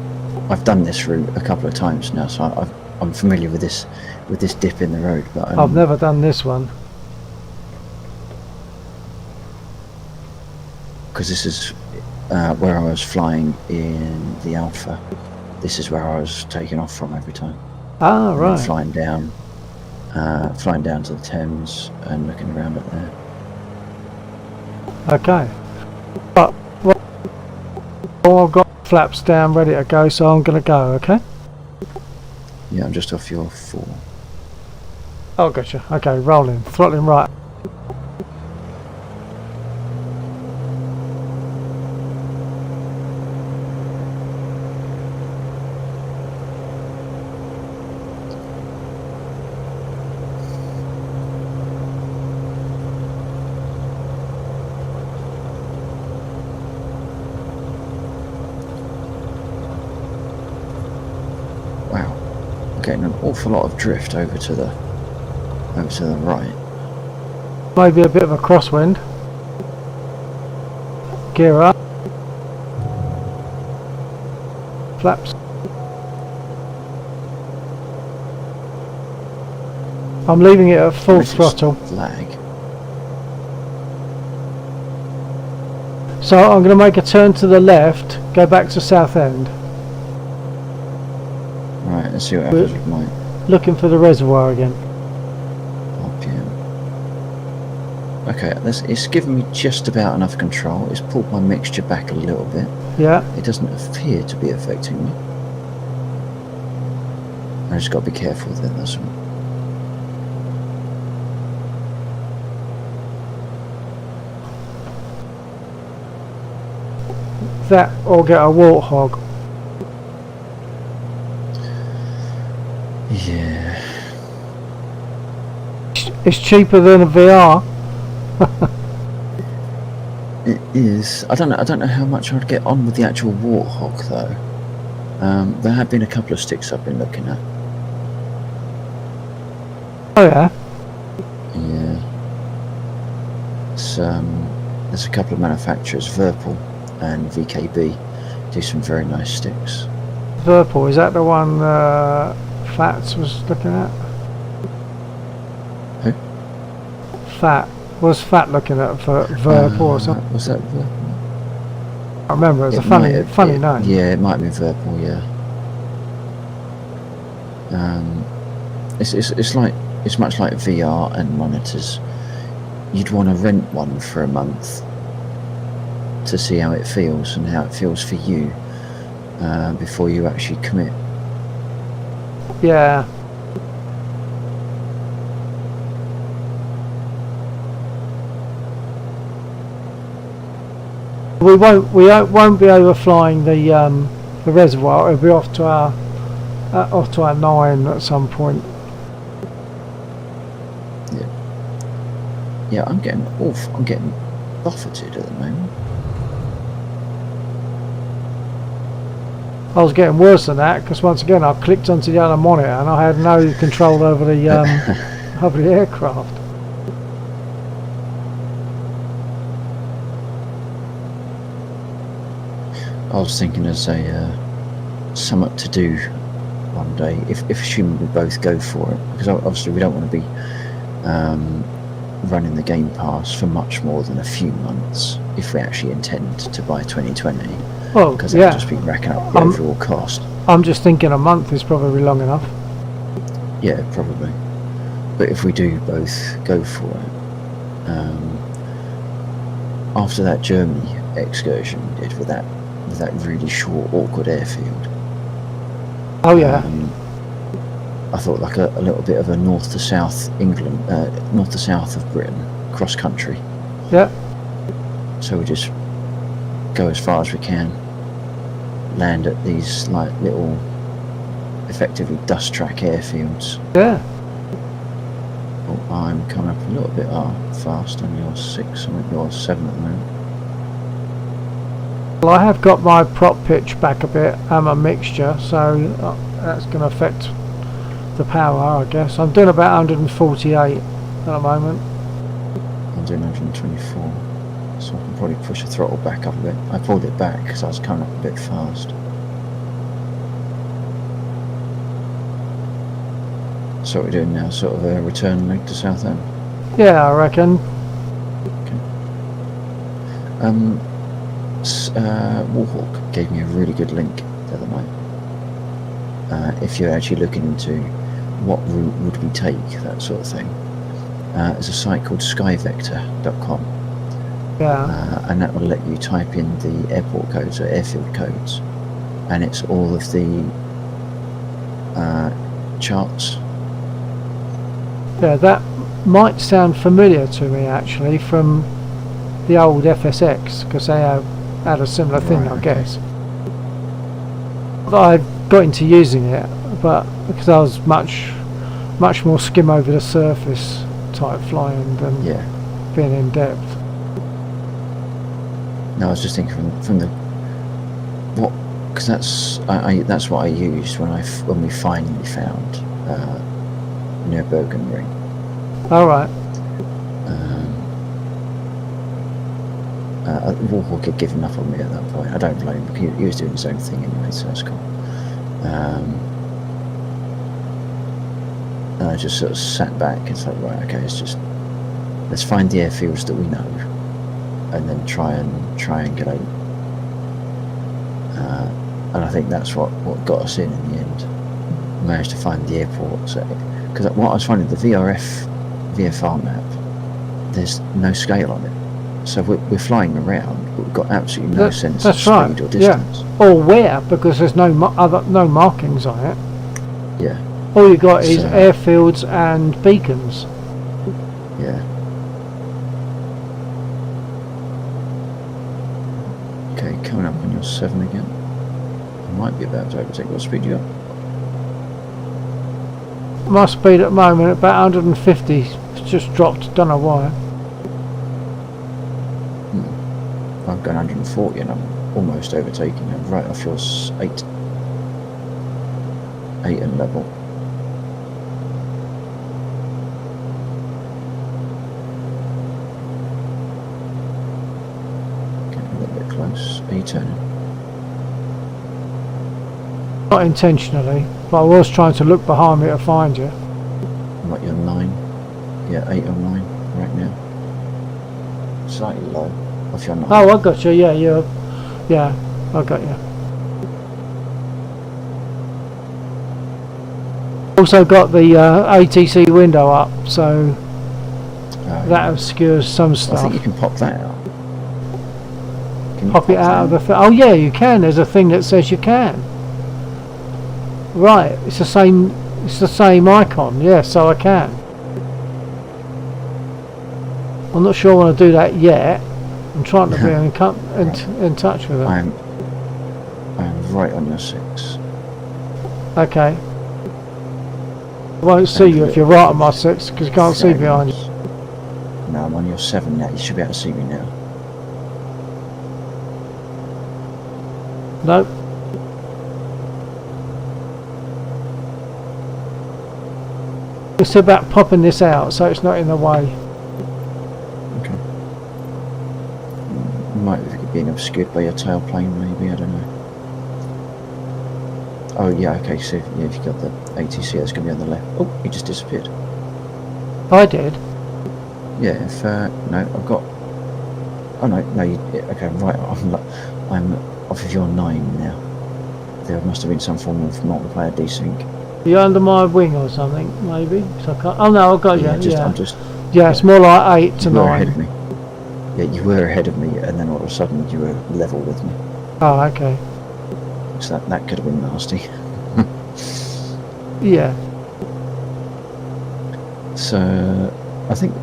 I've done this route a couple of times now, so I'm familiar with this dip in the road. But I've never done this one. Because this is where I was flying in the Alpha. This is where I was taking off from every time. Ah, right. Flying down to the Thames and looking around at there. Okay. But I've got flaps down, ready to go, so I'm going to go. Okay. Yeah, I'm just off your 4. Oh, gotcha. Okay, rolling, throttling right. Getting an awful lot of drift over to the right. Maybe a bit of a crosswind. Gear up. Flaps. I'm leaving it at full throttle. Lag. So I'm going to make a turn to the left, go back to Southend. Right, let's see what happens with mine. Looking for the reservoir again. RPM. Okay, it's given me just about enough control. It's pulled my mixture back a little bit. Yeah. It doesn't appear to be affecting me. I just got to be careful with it, that's all. That or get a warthog. Yeah. It's cheaper than a VR. It is. I don't know how much I'd get on with the actual warthog though. There have been a couple of sticks I've been looking at. Oh yeah. Yeah. There's a couple of manufacturers, Virpil and VKB, do some very nice sticks. Virpil, is that the one Fats was looking at? Who? Fat. Was Fat looking at for Virpil or something? Was that Virpil? I remember, it was a funny name. Yeah, it might be Virpil, yeah. It's much like VR and monitors. You'd want to rent one for a month to see how it feels and how it feels for you before you actually commit. Yeah. We won't be overflying the reservoir. It'll be off to our 9 at some point. Yeah, I'm getting buffeted at the moment. I was getting worse than that because once again I clicked onto the other monitor and I had no control over the over the aircraft. I was thinking as a somewhat to do one day, if assuming we both go for it, because obviously we don't want to be running the Game Pass for much more than a few months if we actually intend to buy 2020, Well, because yeah. that'll just be racking up the overall cost. I'm just thinking a month is probably long enough. Yeah, probably. But if we do both go for it, after that Germany excursion we did with that really short, awkward airfield. Oh yeah. I thought like a little bit of a north to south England, north to south of Britain, cross country. Yeah. So we just go as far as we can, land at these like little, effectively dust track airfields. Yeah. Oh, I'm coming up a little bit fast on your 6, I'm at your 7 at the moment. Well, I have got my prop pitch back a bit and my mixture, so that's going to affect the power, I guess. I'm doing about 148 at the moment. I'm doing 124, so I can probably push the throttle back up a bit. I pulled it back because I was coming up a bit fast. So what we're doing now, sort of a return leg to Southend? Yeah, I reckon. Okay. Warhawk gave me a really good link the other night. If you're actually looking into what route would we take, that sort of thing, there's a site called skyvector.com, Yeah. and that will let you type in the airport codes or airfield codes, and it's all of the charts. Yeah, that might sound familiar to me actually from the old FSX, because they had a similar thing, Right, I okay. guess. I got into using it, but because I was much more skim over the surface type flying than Yeah. being in depth. No, I was just thinking from the because that's what I used when we finally found near Bergen Ring. All right. Warhawk had given up on me at that point. I don't blame him. He was doing his own thing anyway, so that's cool. And I just sort of sat back and thought, right, okay, let's find the airfields that we know, and then try and triangulate. And I think that's what got us in the end. We managed to find the airport, because what I was finding, the VFR map, there's no scale on it. So we're flying around, but we've got absolutely no sense of speed or distance. Yeah. Or where, because there's no markings on it. Yeah. All you got is airfields and beacons. Yeah. Okay, coming up on your 7 again. I might be about to overtake. What speed you got? My speed at the moment about 150. It's just dropped. Don't know why. I've gone 140 and I'm almost overtaking them, right off your 8 and level. Getting a little bit close. Are you turning? Not intentionally, but I was trying to look behind me to find you. I'm at your 9. Yeah, 8 or 9 right now. Slightly low. Off your 9. Oh, I got you. Yeah, I got you. Also got the ATC window up, so that obscures some I stuff. think you can pop that out. Can you Pop it out of the. Oh yeah, you can. There's a thing that says you can. Right, it's the same. It's the same icon. Yeah, so I can. I'm not sure I want to do that yet. I'm trying to be in touch with it. I'm right on your 6. Okay. I won't see you if you're right on my 6 because you can't see behind you. No, I'm on your 7 now. You should be able to see me now. Nope. It's about popping this out so it's not in the way. Okay. Might be being obscured by your tailplane, maybe, I don't know. Oh yeah, okay. So yeah, if you got the ATC, that's going to be on the left. Oh, he just disappeared. I did. Yeah. If no, I've got. Oh no, no. Okay, right. I'm off of your 9 now. There must have been some form of multiplayer desync. You're under my wing or something, maybe. So I can't. Oh no, I've got you. Yeah. I'm just. Yeah, it's more like 8 to You were 9. ahead of me. Yeah, you were ahead of me, and then all of a sudden you were level with me. Oh, okay. So that could have been nasty. Yeah. So I think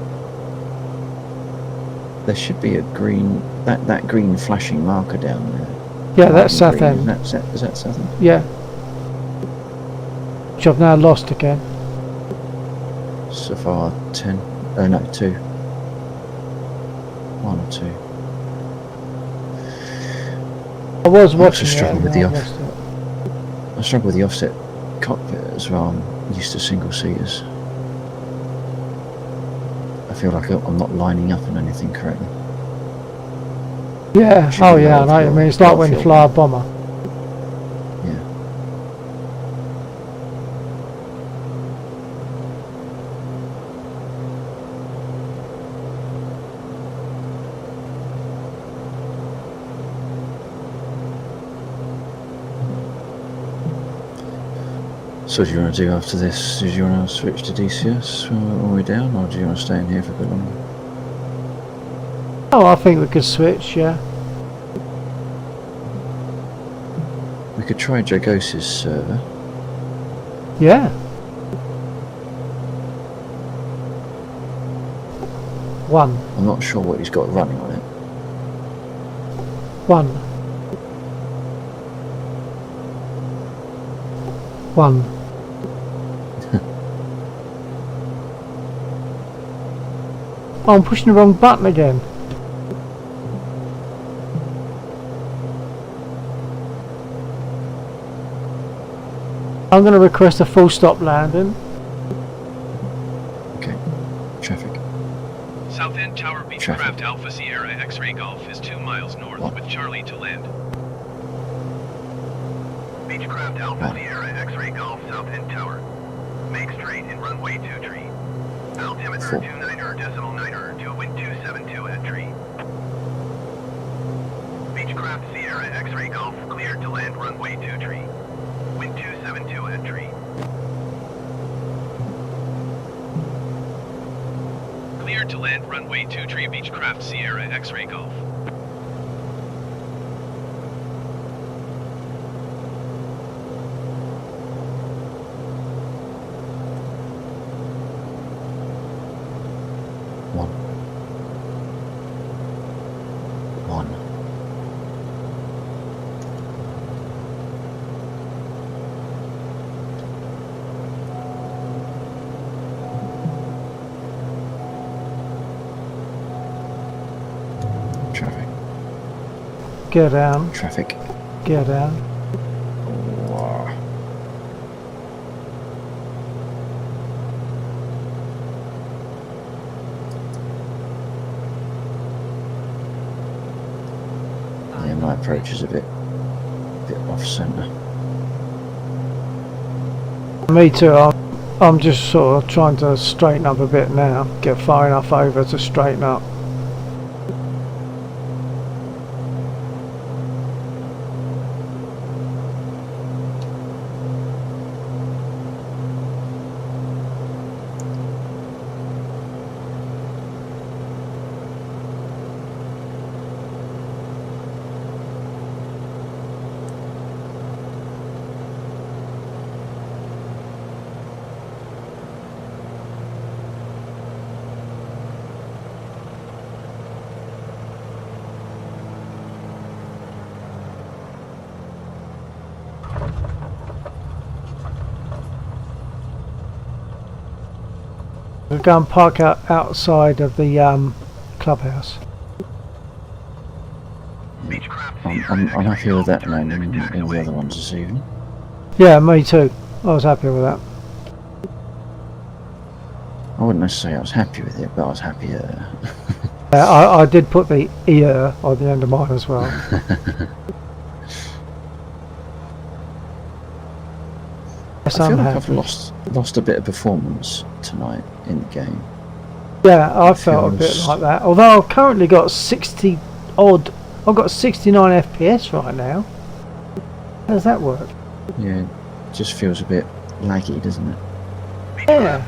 there should be a green that green flashing marker down there. Yeah, that's South End. Is that South End? Yeah. Which I've now lost again. So far 10. Oh no, 2. 1 or 2. I was watching struggle it. with the And off. I lost it. I struggle with the offset cockpit as well. I'm used to single seaters. I feel like I'm not lining up on anything correctly. Yeah. Should Oh be yeah. I low know what you fuel, mean. It's like low when you fuel. fly a bomber. Yeah. So do you want to do after this? Do you want to switch to DCS all the way down, or do you want to stay in here for a bit longer? Oh, I think we could switch. Yeah. We could try Jagos's server. Yeah. One. I'm not sure what he's got running on it. One. One. Oh, I'm pushing the wrong button again. I'm going to request a full stop landing. Okay. Traffic. South End Tower Beechcraft Alpha Sierra X-Ray Golf is 2 miles north with Charlie to land. Beechcraft Alpha Sierra X-Ray Golf South End Tower. Make straight in runway 23. Altimeter 29.9 to wind 272 at tree. Beechcraft Sierra X-Ray Golf cleared to land runway 23. Wind 272 at tree. Cleared to land runway 23 Beechcraft Sierra X-Ray Golf. Traffic. Get down. Traffic. Get down. Yeah, my approach is a bit off centre. Me too. I'm just sort of trying to straighten up a bit now. Get far enough over to straighten up. We'll go and park outside of the clubhouse. I'm happy with that landing and all the other ones this evening. Yeah, me too. I was happy with that. I wouldn't necessarily say I was happy with it, but I was happier. I did put the ear on the end of mine as well. Yes, I feel I'm like happy. I've lost a bit of performance tonight in the game. Yeah, I felt a bit like that. Although I've currently got 60 odd. I've got 69 FPS right now. How does that work? Yeah, it just feels a bit laggy, doesn't it? Yeah.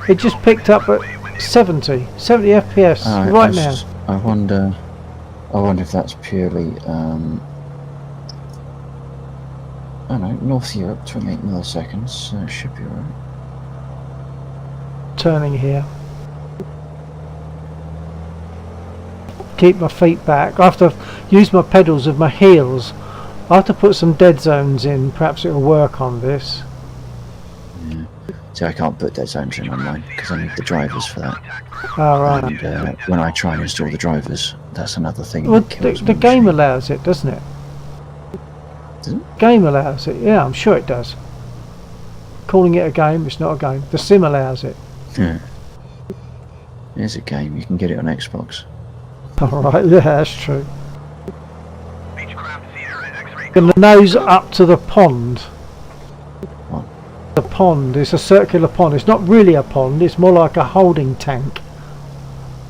It just picked up at 70 FPS right now. I wonder if that's purely I don't know, North Europe, 28 milliseconds, so it should be alright. Turning here. Keep my feet back. I have to use my pedals with my heels. I have to put some dead zones in. Perhaps it'll work on this. Yeah. See, I can't put dead zones in online because I need the drivers for that. Oh, right. And when I try and install the drivers, that's another thing. Well, that kills the my game machine. allows it, doesn't it? Does it? Game allows it. Yeah, I'm sure it does. Calling it a game, it's not a game. The sim allows it. Yeah. It's a game. You can get it on Xbox. Alright, yeah, that's true. Beechcraft Theater and X-ray And the nose up to the pond. What? The pond is a circular pond. It's not really a pond, it's more like a holding tank.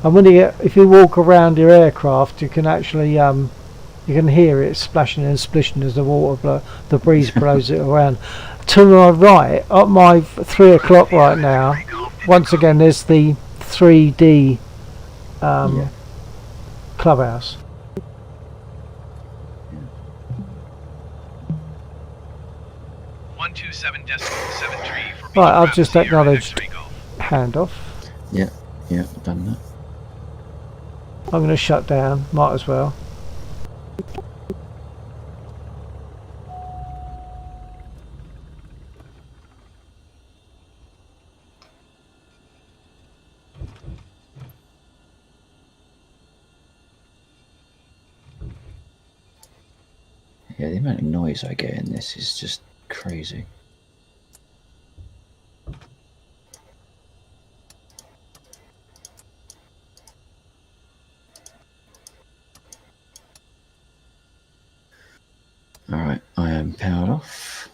And when if you walk around your aircraft, you can actually you can hear it splashing and splishing as the breeze blows it around. To my right, at my 3 o'clock right now, once again there's the 3D Yeah. clubhouse. Right, I've just acknowledged handoff. Yeah, I've done that. I'm going to shut down, might as well. Yeah, the amount of noise I get in this is just crazy. Alright, I am powered off.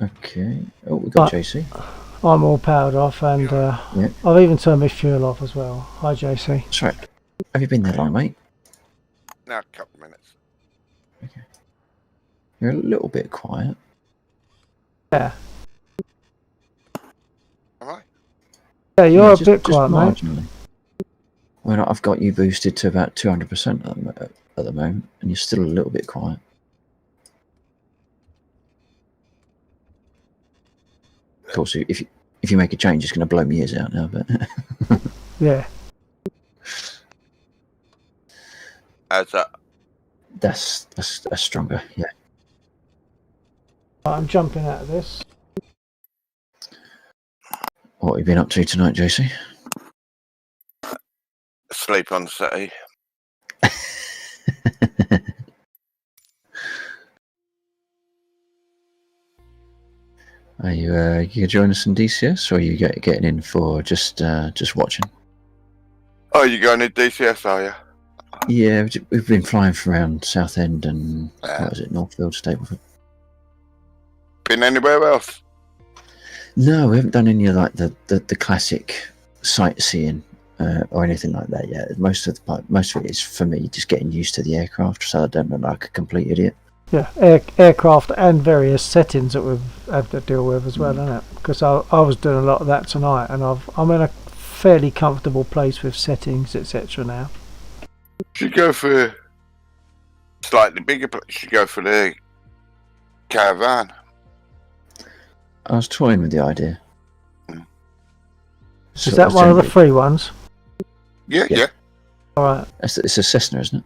Okay. Oh, we got Right. JC. I'm all powered off, and Yeah. I've even turned my fuel off as well. Hi, JC. That's right. Have you been there long, mate? No, a couple of minutes. Okay. You're a little bit quiet. Yeah. Am I? Yeah, you're just, a bit just quiet, mate. marginally. Well, I've got you boosted to about 200% at the moment, and you're still a little bit quiet. Of course, if you make a change, it's going to blow my ears out now. But Yeah. How's that? that's stronger. Yeah. Right, I'm jumping out of this. What have you been up to tonight, JC? Sleep on the city. Are you gonna join us in DCS, or are you getting in for just watching? Oh, you going to DCS, are you? Yeah, we've been flying from around Southend and Yeah. what is it, Northfield, Stapleford. Been anywhere else? No, we haven't done any of like the classic sightseeing or anything like that yet. Most of it is for me just getting used to the aircraft, so I don't look like a complete idiot. Yeah, aircraft and various settings that we've had to deal with as well, isn't it? Because I was doing a lot of that tonight, and I'm in a fairly comfortable place with settings, etc. now. Should go for slightly bigger place. Should go for the caravan. I was toying with the idea. Is that one of the free ones? Yeah. All right. It's a Cessna, isn't it?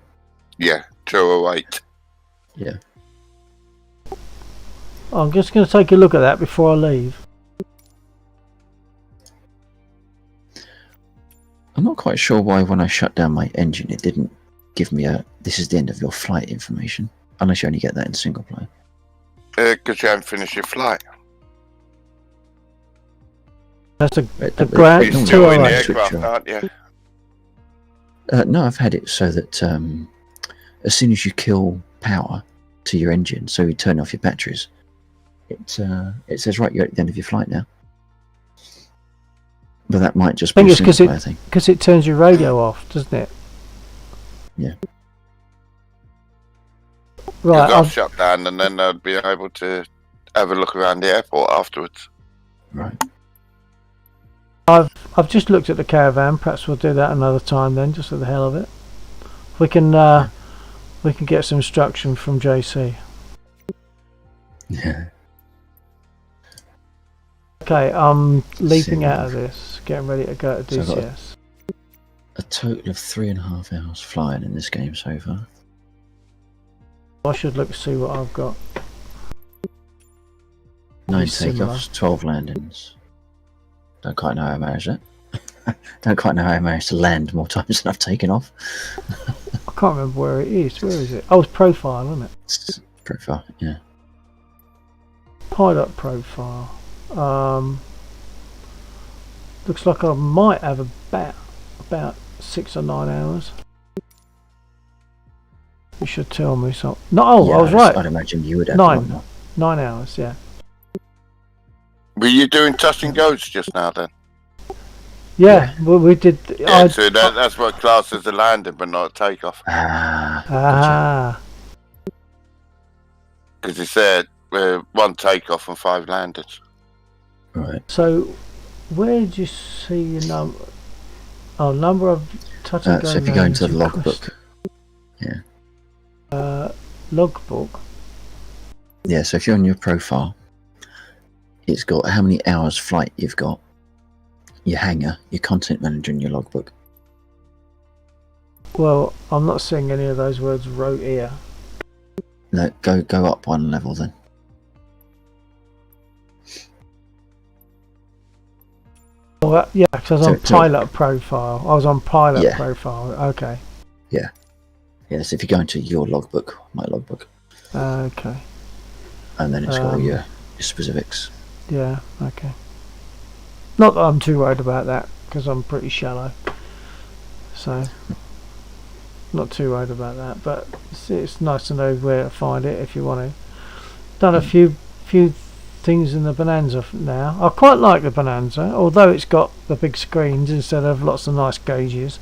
Yeah, 208. Yeah. I'm just going to take a look at that before I leave. I'm not quite sure why when I shut down my engine it didn't give me this is the end of your flight information, unless you only get that in single player. Because you haven't finished your flight. That's the But grand You're normally still in the I two. switch aircraft, off. aren't you? No, I've had it so that as soon as you kill power to your engine, so you turn off your batteries, it says, right, you're at the end of your flight now. But that might just be Thing a is, single player thing. because it turns your radio off, doesn't it? Yeah. Right. Because I've shut down, and then I'd be able to have a look around the airport afterwards. Right. I've just looked at the caravan. Perhaps we'll do that another time then, just for the hell of it. We can get some instruction from JC. Yeah. Okay, I'm leaping Serious. out of this, getting ready to go to So I've got DCS. A total of 3.5 hours flying in this game so far. I should look to see what I've got. 9 similar. takeoffs, 12 landings. Don't quite know how I managed that. Don't quite know how I managed to land more times than I've taken off. I can't remember where it is. Where is it? Oh, it's profile, isn't it? It's pretty far, yeah. Pilot profile. Looks like I might have about 6 or 9 hours. You should tell me something. No, oh, Yeah, I was right. I'd imagine you would have 9. one more. 9 hours, yeah. Were you doing touch and goes just now then? Yeah, well, we did. Yeah, so that's what class as a landing, but not a takeoff. Gotcha. Because it said 1 takeoff and 5 landings. Right. So, where did you see your number? Oh, number of touch and go. So if you go into the lanes logbook, logbook. yeah, so if you're on your profile, it's got how many hours flight you've got, your hangar, your content manager, and your logbook. Well, I'm not seeing any of those words wrote here. No, go up one level then. Oh, yeah, because I was on So- pilot profile. I was on pilot Yeah. profile. Okay. Yeah, so if you go into your logbook, my logbook, Okay. and then it's got all Um, your specifics. Yeah. Okay. Not that I'm too worried about that because I'm pretty shallow. So, not too worried about that. But it's nice to know where to find it if you want to. Done a few things in the Bonanza now. I quite like the Bonanza, although it's got the big screens instead of lots of nice gauges.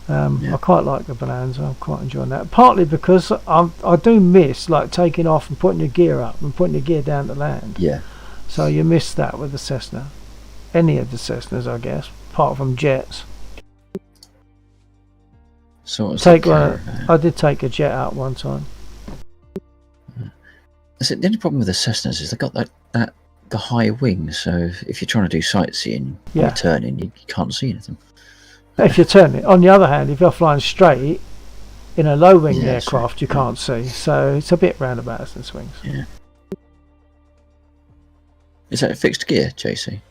Yeah. I quite like the Bonanza. I'm quite enjoying that. Partly because I do miss like taking off and putting your gear up and putting your gear down to land. Yeah. So you miss that with the Cessna. Any of the Cessnas, I guess, apart from jets. So what's Take the one. caravan? I did take a jet out one time. That's it. The only problem with the Cessnas is they've got the high wings, so if you're trying to do sightseeing Yeah. or turning, you can't see anything. If you turn it. On the other hand, if you're flying straight in a low-wing Yeah, that's aircraft, you can't see. So it's a bit roundabouts and swings. Yeah. Is that a fixed gear, JC?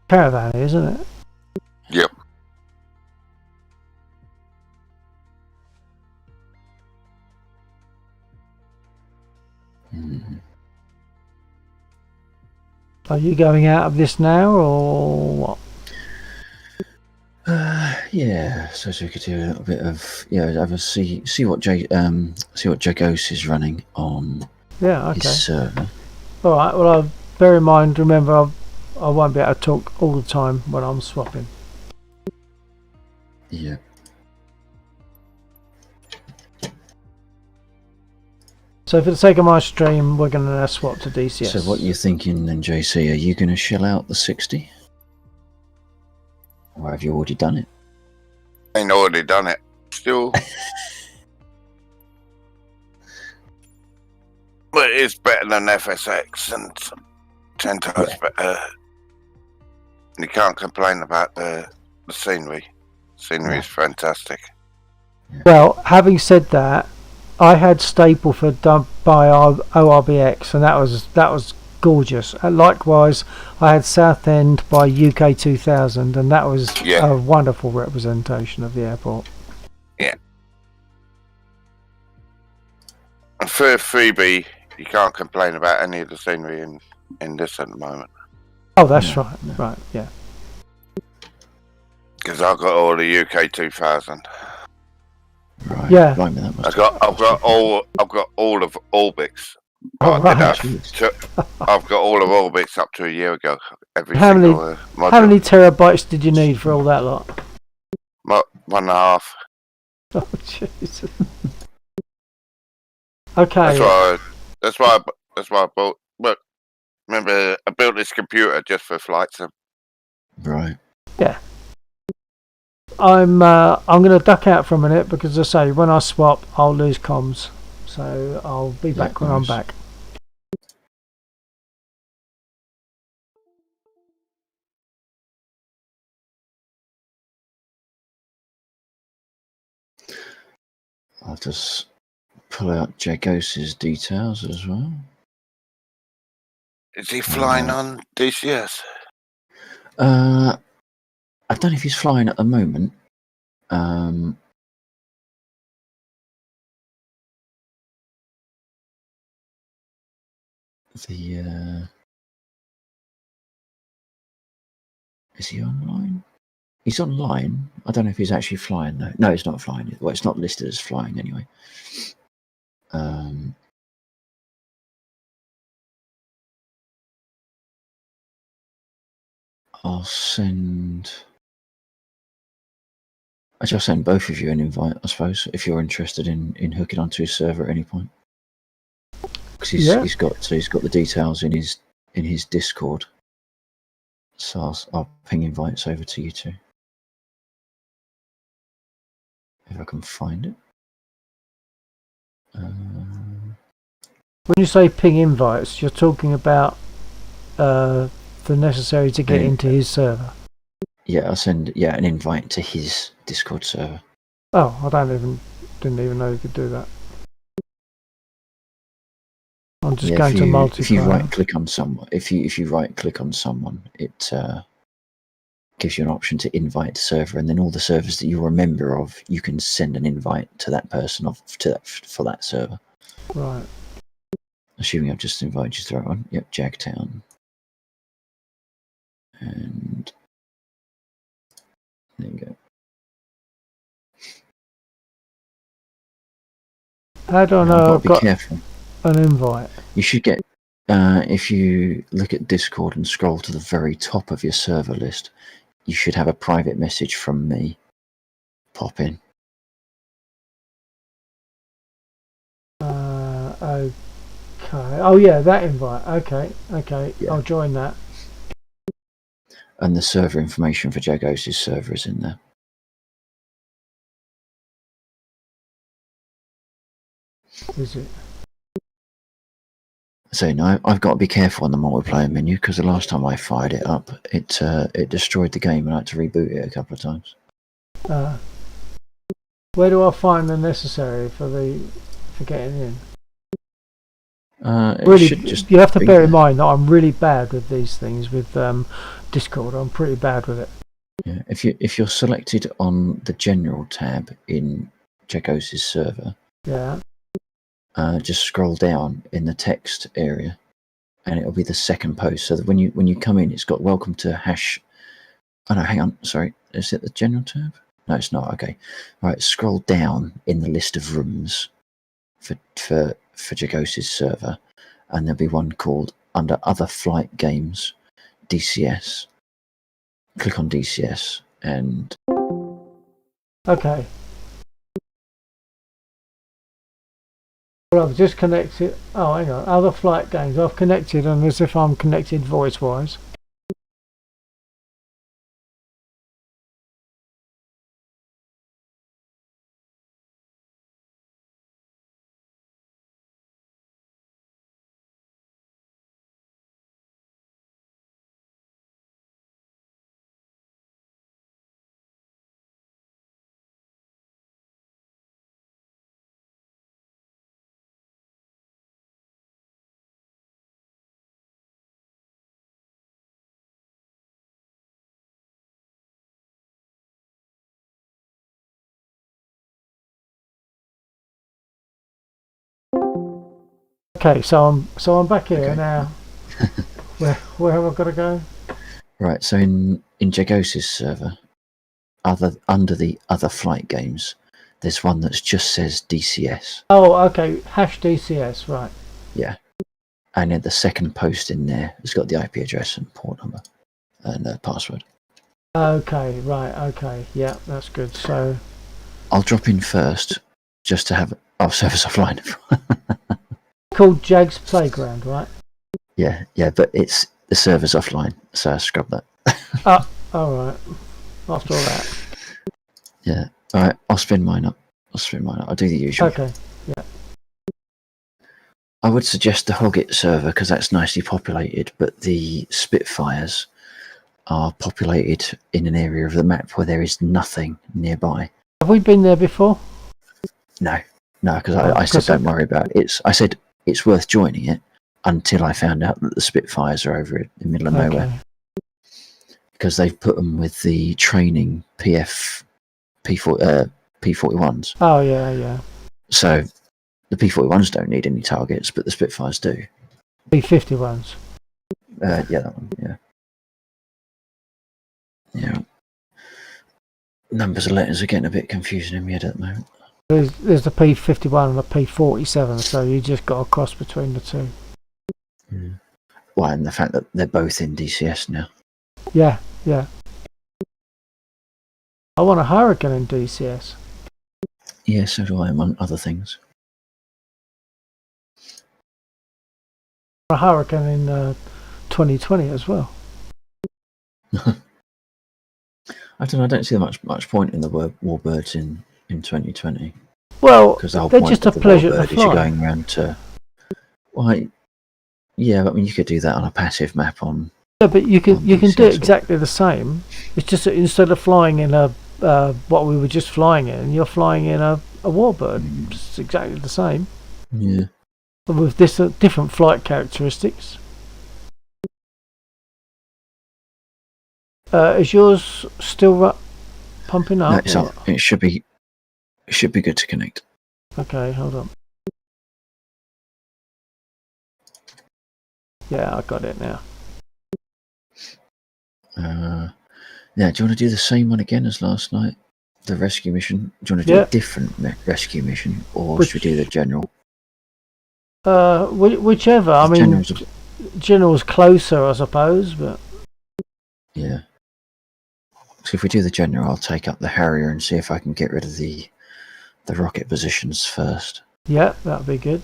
Caravan, isn't it? Yep. Mm. Are you going out of this now or what? Yeah, so we could do a little bit of have a see what Jagos is running on Yeah, his okay. server. All right. Well, I'll bear in mind. Remember, I won't be able to talk all the time when I'm swapping. Yeah. So for the sake of my stream, we're going to swap to DCS. So what you thinking then, JC? Are you going to shell out the 60, or have you already done it? Ain't already done it. Still. But it's better than FSX and 10 times better. And you can't complain about the scenery. Scenery is fantastic. Well, having said that, I had Stapleford done by ORBX, and that was gorgeous. Likewise, I had Southend by UK 2000, and that was Yeah. a wonderful representation of the airport. And for a freebie, you can't complain about any of the scenery in this at the moment. Oh, that's No, right. no. Right, yeah. Because I've got all the UK 2000. Right. Yeah. Blimey, that must I've got all of Orbix. Oh, I did right. have I've got all of Orbix up to a year ago. Every How many- single module. How many terabytes did you need for all that lot? 1.5. Oh, Jesus. Okay. That's why I bought. Look, remember, I built this computer just for flight sim. Right. I'm going to duck out for a minute because, as I say, when I swap, I'll lose comms. So I'll be back when I'm nice. back. I'll just pull out Jagos's details as well. Is he flying on DCS? I don't know if he's flying at the moment. Is he online? He's online. I don't know if he's actually flying though. No, he's not flying. Well, it's not listed as flying anyway. I'll send. Actually, I'll send both of you an invite, I suppose, if you're interested in hooking onto his server at any point. Because he's got the details in his Discord. So I'll ping invites over to you two. If I can find it. When you say ping invites, you're talking about the necessary to get into his server. Yeah, I'll send an invite to his Discord server. Oh, I didn't even know you could do that. I'm just going to multiplayer. If you right click on someone, if you right click on someone, it gives you an option to invite to server, and then all the servers that you're a member of, you can send an invite to that person for that server. Right. Assuming I've just invited you to that one. Yep, Jagtown. And there you go. How do I know I've got careful. an invite? You should get, if you look at Discord and scroll to the very top of your server list, you should have a private message from me pop in. Okay. Oh yeah, that invite. Okay. Yeah. I'll join that. And the server information for Jagos' server is in there. Is it? So no, I've got to be careful on the multiplayer menu because the last time I fired it up, it destroyed the game and I had to reboot it a couple of times. Where do I find the necessary for getting in? You have to bear in mind that I'm really bad with these things with Discord. I'm pretty bad with it. Yeah, if you're selected on the general tab in Jagos' server, yeah, just scroll down in the text area, and it'll be the second post. So that when you come in, it's got welcome to hash. Oh no, hang on, sorry, is it the general tab? No, it's not. Okay, right. Scroll down in the list of rooms for Jagos' server, and there'll be one called under other flight games, DCS. Click on DCS and okay. Well, I've just connected. Oh, hang on. Other flight games. I've connected, and as if I'm connected voice-wise. Okay, so I'm back here Okay. now. Where have I got to go? Right, so in Jagos's server, under the other flight games, there's one that just says DCS. Oh, okay, #DCS, right. Yeah. And then the second post in there has got the IP address and port number and password. Okay, right, okay, yeah, that's good. So I'll drop in first just to have our service offline. called Jag's Playground, right? yeah, but it's the server's offline, so I scrub that. Oh, all right. After all that. Yeah. All right, I'll spin mine up. I'll do the usual. Okay, yeah. I would suggest the Hoggit server because that's nicely populated, but the Spitfires are populated in an area of the map where there is nothing nearby. Have we been there before? No, because I said don't worry about it. I said it's worth joining it until I found out that the Spitfires are over in the middle of nowhere. Because they've put them with the training P41s. Oh, yeah. So the P41s don't need any targets, but the Spitfires do. P51s. Yeah, that one, yeah. Yeah. Numbers of letters are getting a bit confusing in my head at the moment. There's the P51 and the P47, so you just got a cross between the two. Mm. Well, and the fact that they're both in DCS now. Yeah. I want a Hurricane in DCS. Yeah, so do I, among other things. A Hurricane in 2020 as well. I don't know. I don't see much point in the Warbirds in 2020. Well, Because the whole they're point just of a the pleasure to Warbird is you're fly. going around to. Well, yeah, but I mean, you could do that on a passive map on. Yeah, but you can do DCS it exactly the same. It's just that instead of flying in a what we were just flying in, you're flying in a Warbird. It's exactly the same. Yeah. But with this different flight characteristics. Is yours still pumping up? No, it should be good to connect. Okay, hold on. Yeah, I got it now. Yeah, do you want to do the same one again as last night? The rescue mission? Do you want to do a different rescue mission, or should we do the general? Whichever. I mean, general's closer, I suppose, but yeah. So if we do the general, I'll take up the Harrier and see if I can get rid of the rocket positions first. Yeah, that'd be good.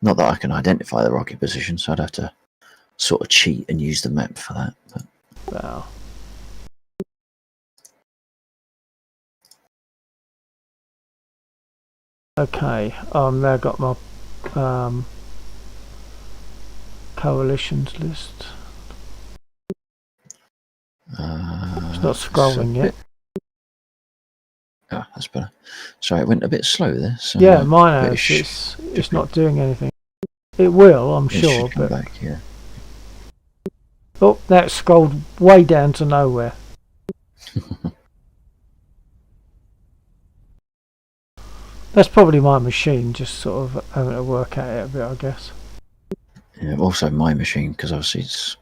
Not that I can identify the rocket positions, so I'd have to sort of cheat and use the map for that. But. Wow. Okay, now got my coalitions list. It's not scrolling yet. Oh, that's better. Sorry, it went a bit slow there. So yeah, mine has. It's not doing anything. It will, I'm sure. Should come back, yeah. Oh, that scrolled way down to nowhere. That's probably my machine, just sort of having to work at it a bit, I guess. Yeah, also my machine, because obviously it's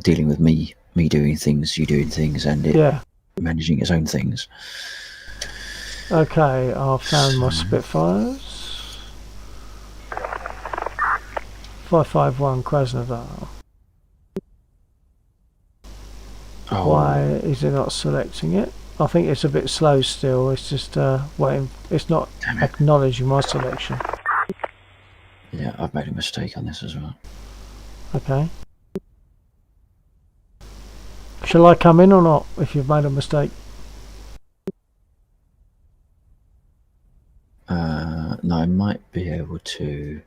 dealing with me doing things, you doing things, and it managing its own things. Okay, I've found my Spitfires. 551 Krasnodar. Oh. Why is it not selecting it? I think it's a bit slow still. It's just waiting. It's not acknowledging my selection. Yeah, I've made a mistake on this as well. Okay. Shall I come in or not if you've made a mistake? No, I might be able to.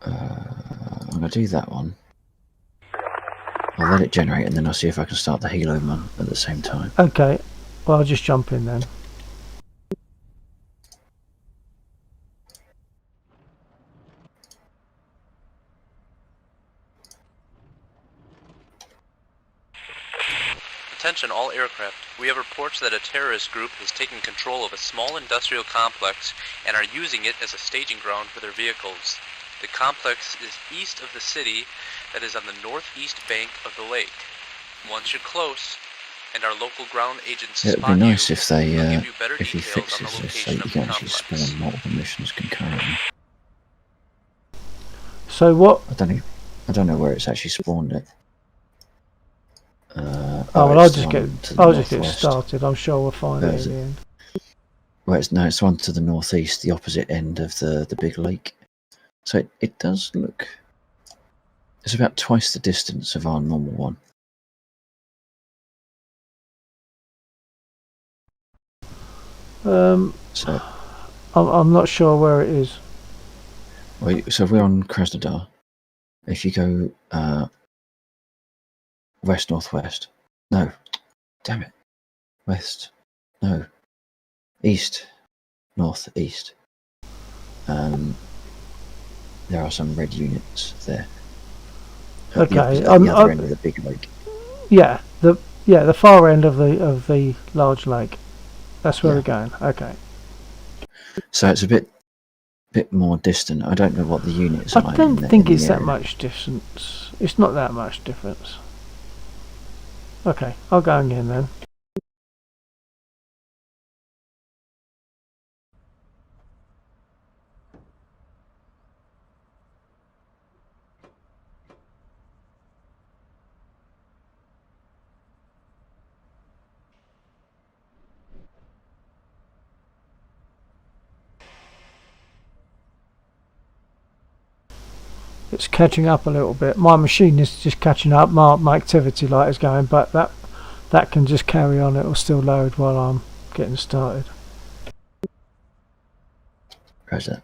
I'm going to do that one. I'll let it generate and then I'll see if I can start the helo one at the same time. Okay, well, I'll just jump in then. Attention all aircraft. We have reports that a terrorist group has taken control of a small industrial complex and are using it as a staging ground for their vehicles. The complex is east of the city that is on the northeast bank of the lake. Once you're close, and our local ground agents It would spot be nice you, if they, they'll give you better if he details on the fixes this so location you of can the actually complex. spawn multiple missions concurrently. So what? I don't know where it's actually spawned it. Oh, well, it's the one to the I'll just get northwest. started. I'm sure we'll find Where it is in it? the end. Well, it's the one to the northeast, the opposite end of the big lake. So it does look. It's about twice the distance of our normal one. So, I'm not sure where it is. well, so if we're on Krasnodar, if you go west northwest, no, damn it, west, no, east northeast. There are some red units there. At the other end of the big lake. Yeah, the far end of the large lake. That's where we're going. Okay. So it's a bit more distant. I don't know what the units are. I don't think it's that much distance. It's not that much difference. Okay, I'll go again then. It's catching up a little bit. My machine is just catching up. My activity light is going, but that can just carry on. It will still load while I'm getting started. Roger.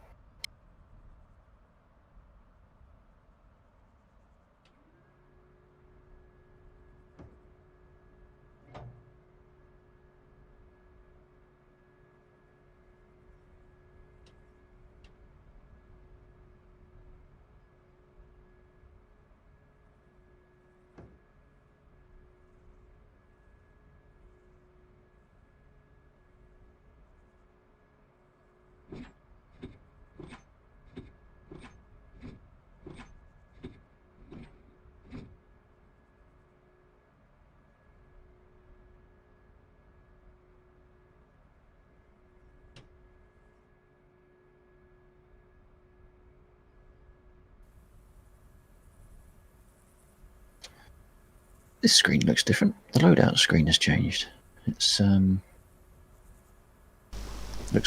This screen looks different. The loadout screen has changed. It's looks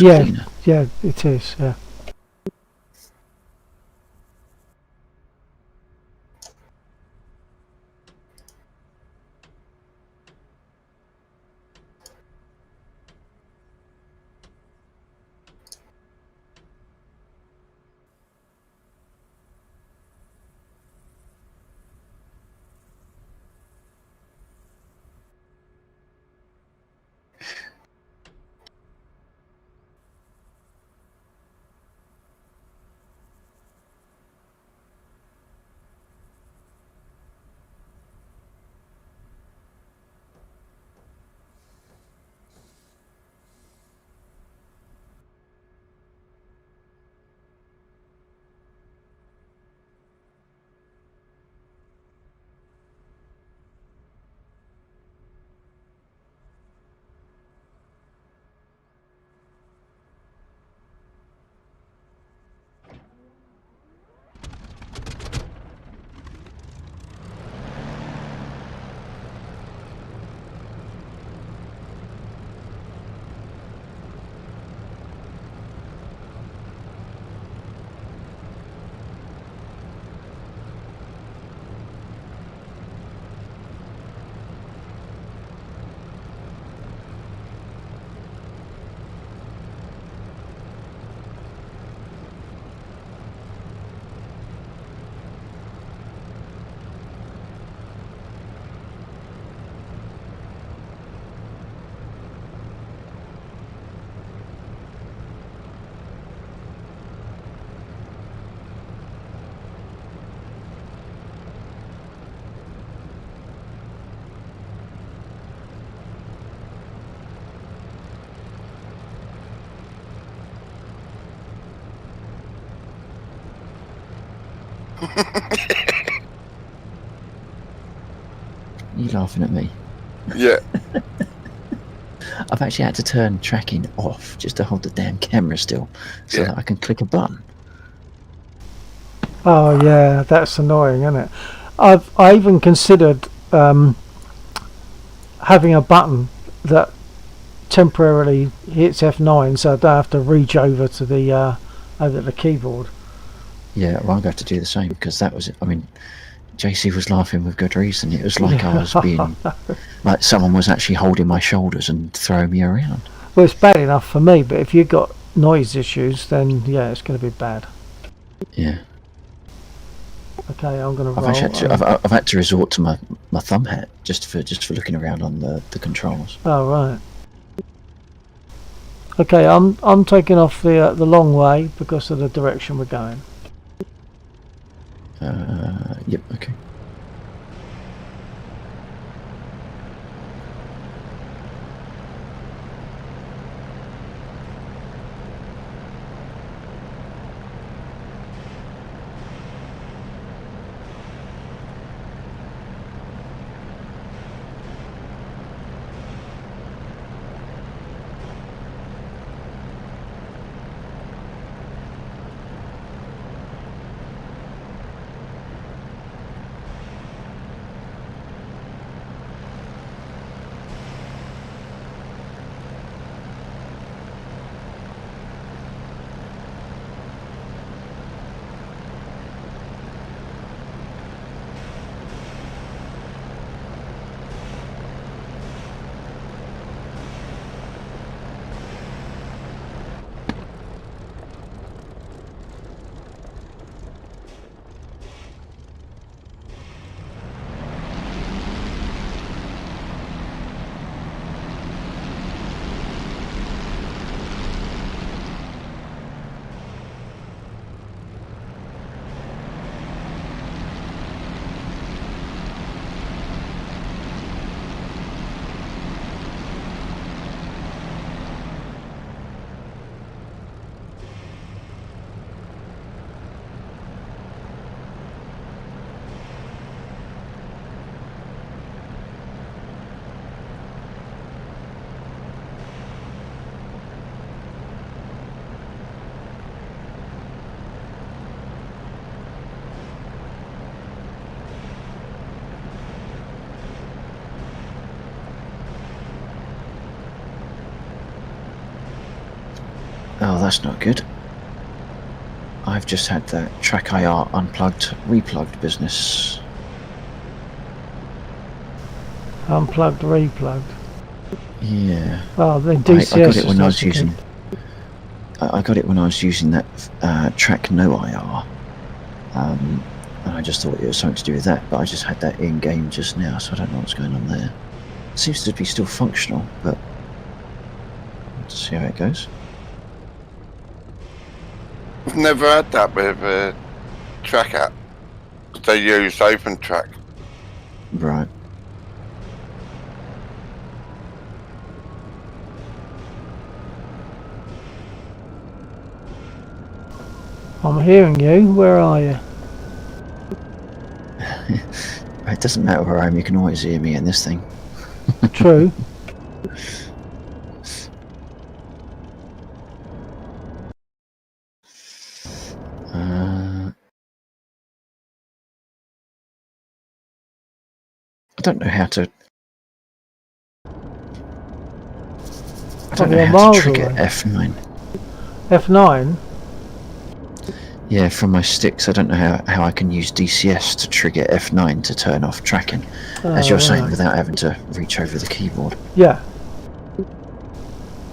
cleaner. Yeah, it is. Yeah. You laughing at me? Yeah. I've actually had to turn tracking off just to hold the damn camera still, so Yeah. that I can click a button. Oh yeah, that's annoying, isn't it? I even considered having a button that temporarily hits F9, so I don't have to reach over to the keyboard. Yeah, well, I'm going to have to do the same, because that was, I mean, JC was laughing with good reason. It was like I was being, like someone was actually holding my shoulders and throwing me around. Well, it's bad enough for me, but if you've got noise issues, then yeah, it's going to be bad. Yeah. Okay, I'm going to I've roll. actually had to, I've had to resort to my thumb hat just for looking around on the controls. Oh right. Okay, I'm taking off the long way because of the direction we're going. Yep, okay. Oh, that's not good. I've just had that track IR unplugged, replugged business. Unplugged, replugged. Yeah. Oh, then I DCS. got it when I was using. I got it when I was using that track no IR, and I just thought it was something to do with that. But I just had that in game just now, so I don't know what's going on there. It seems to be still functional, but let's see how it goes. I've never had that with a track app. They use open track. Right. I'm hearing you. Where are you? It doesn't matter where I am, you can always hear me in this thing. True. I don't know how to. I don't Oh, know you're how to miles trigger away. F9. F9. Yeah, from my sticks, I don't know how I can use DCS to trigger F9 to turn off tracking, as you're saying, Right. without having to reach over the keyboard. Yeah.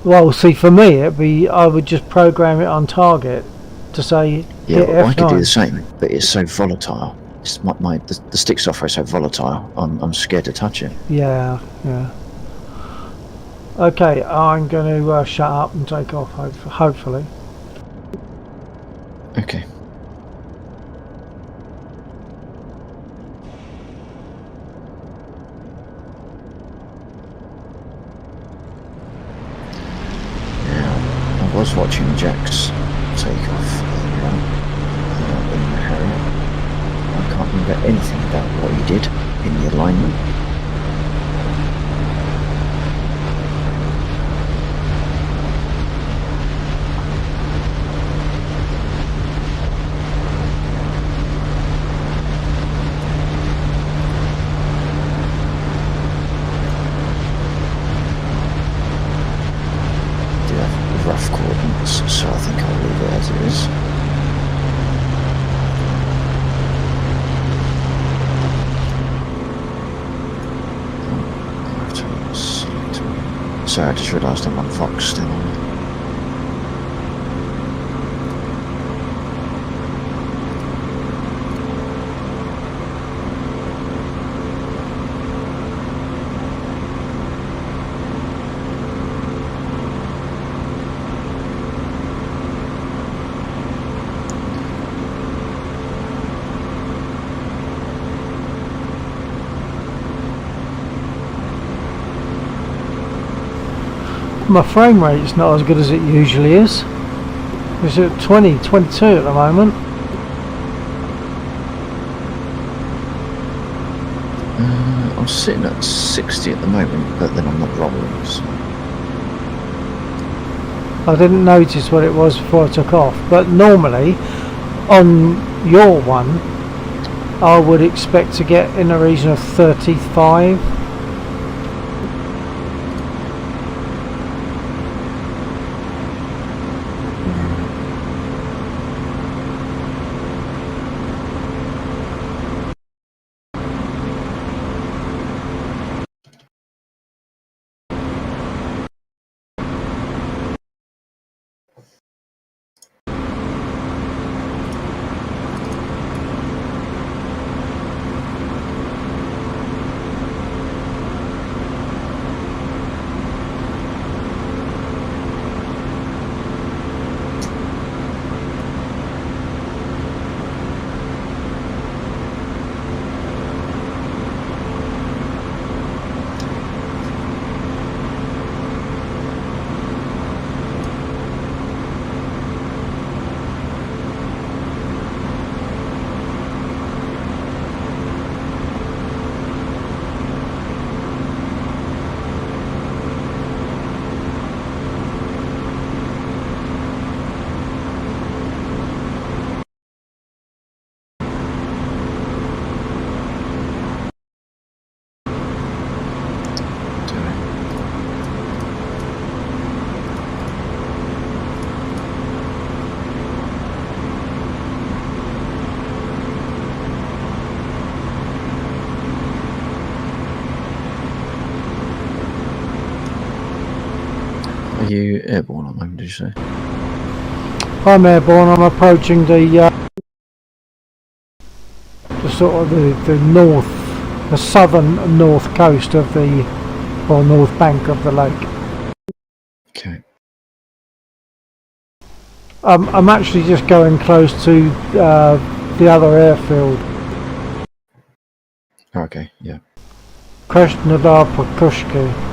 Well, see, for me, I would just program it on target to say Yeah, hit well, F9. I could do the same, but it's so volatile. It's the stick software is so volatile. I'm scared to touch it. Yeah, yeah. Okay, I'm going to shut up and take off, hopefully. Okay. Now, I was watching Jack's take off earlier in the Harrier. remember anything about what he did in the alignment. Did have rough coordinates, so I think I'll leave it as it is. Sorry, I just realised I'm on Fox still. My frame rate's not as good as it usually is. It's at 20, 22 at the moment. I'm sitting at 60 at the moment, but then I'm not rolling, so... I didn't notice what it was before I took off, but normally on your one I would expect to get in the region of 35. Are you airborne at the moment, did you say? I'm airborne. I'm approaching the sort of the north, the southern north coast of the, or north bank of the lake. Okay. I'm actually just going close to the other airfield, Okay, yeah. Krasnodar Pokushki.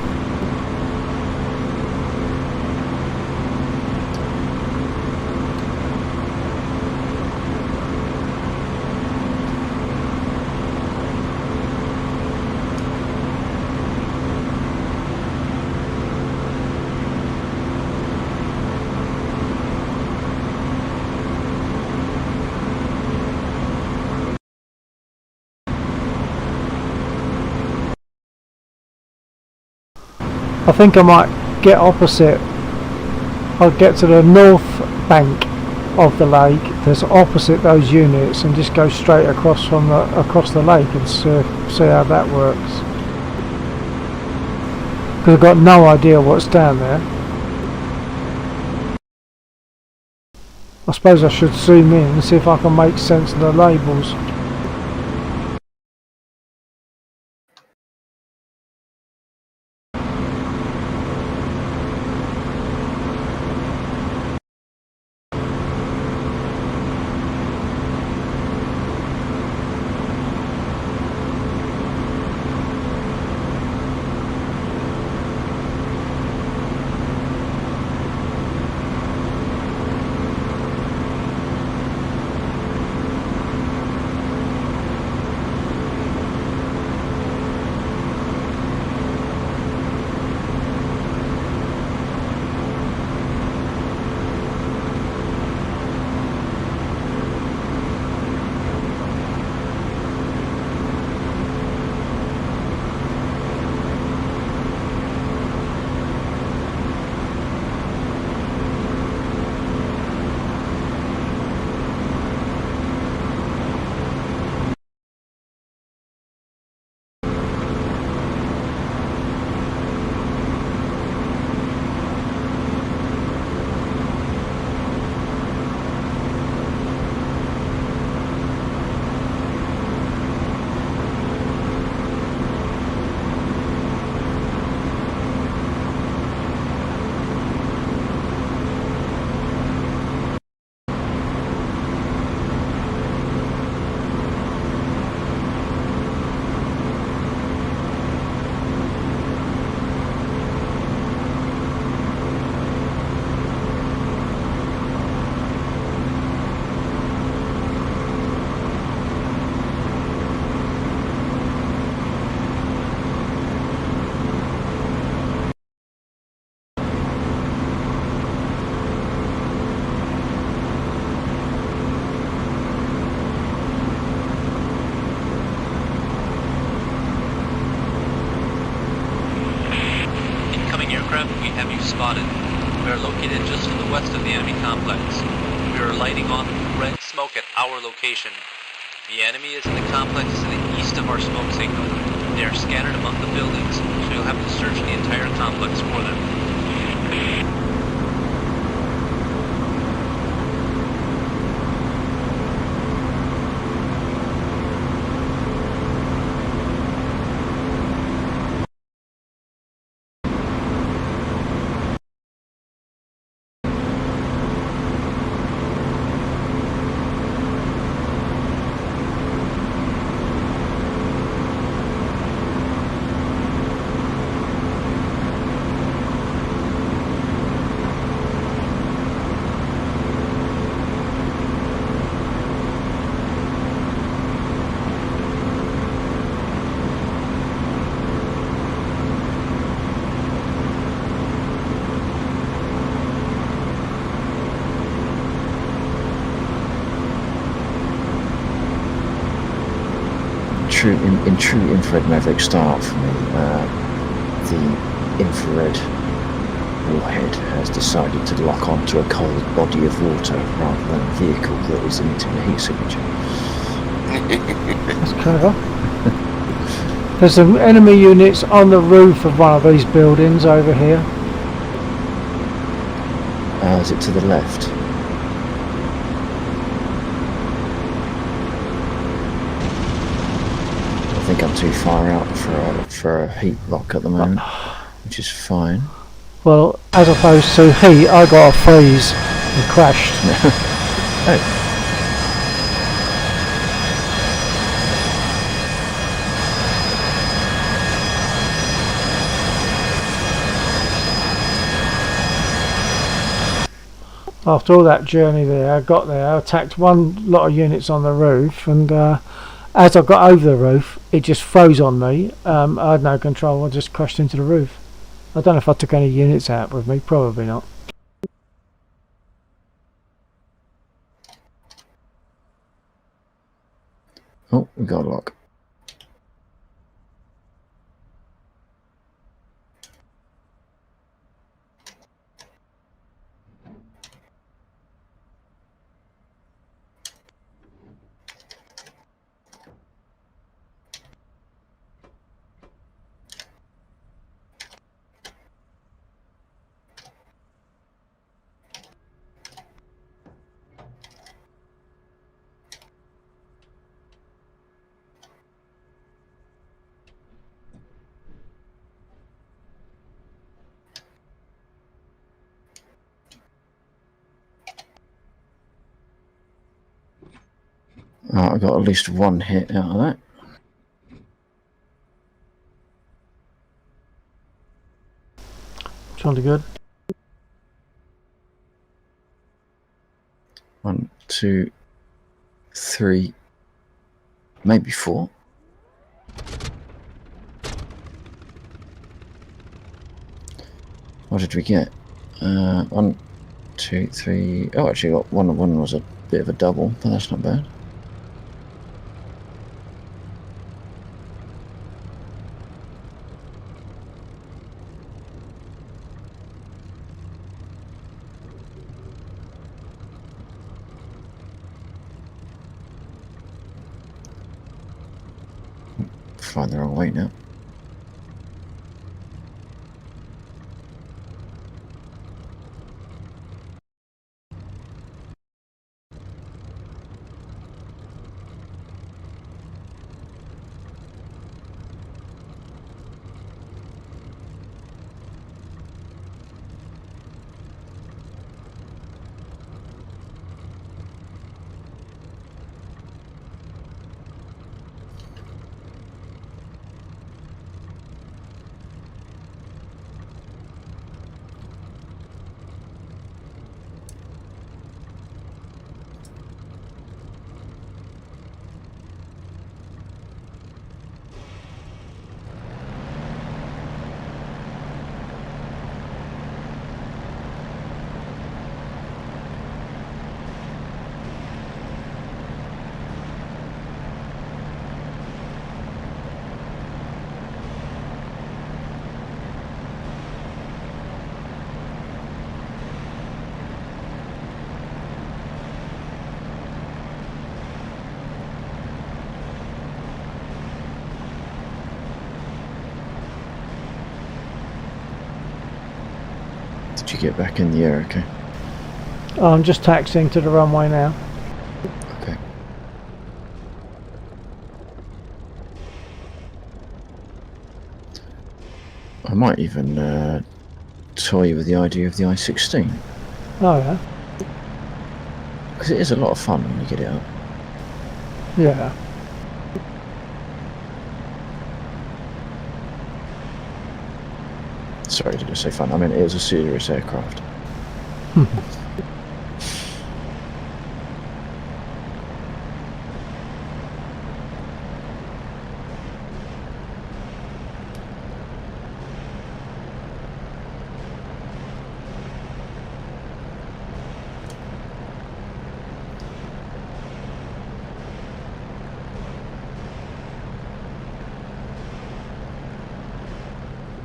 I think I might get opposite. I'll get to the north bank of the lake that's opposite those units and just go straight across from across the lake and see how that works. Because I've got no idea what's down there. I suppose I should zoom in and see if I can make sense of the labels. We have you spotted. We are located just to the west of the enemy complex. We are lighting off red smoke at our location. The enemy is in the complex to the east of our smoke signal. They are scattered among the buildings, so you'll have to search the entire complex for them. In true infrared maverick style for me, the infrared warhead has decided to lock onto a cold body of water rather than a vehicle that is emitting a heat signature. That's clever. There's some enemy units on the roof of one of these buildings over here. Is it to the left? I think I'm too far out for a heat lock at the moment, which is fine. Well, as opposed to heat, I got a freeze and crashed. Oh. After all that journey there, I got there, I attacked one lot of units on the roof, and as I got over the roof, it just froze on me. I had no control, I just crashed into the roof. I don't know if I took any units out with me, probably not. Oh, we got a lock. I got at least one hit out of that. Jolly good. 1, 2, 3, maybe 4. What did we get? 1, 2, 3. Oh, actually, got one. One was a bit of a double, but that's not bad. Flying the wrong way now. Did you get back in the air? Okay. I'm just taxiing to the runway now. Okay. I might even toy with the idea of the I-16. Oh yeah. Because it is a lot of fun when you get it up. Yeah. Sorry, did I say fun? I mean, it was a serious aircraft.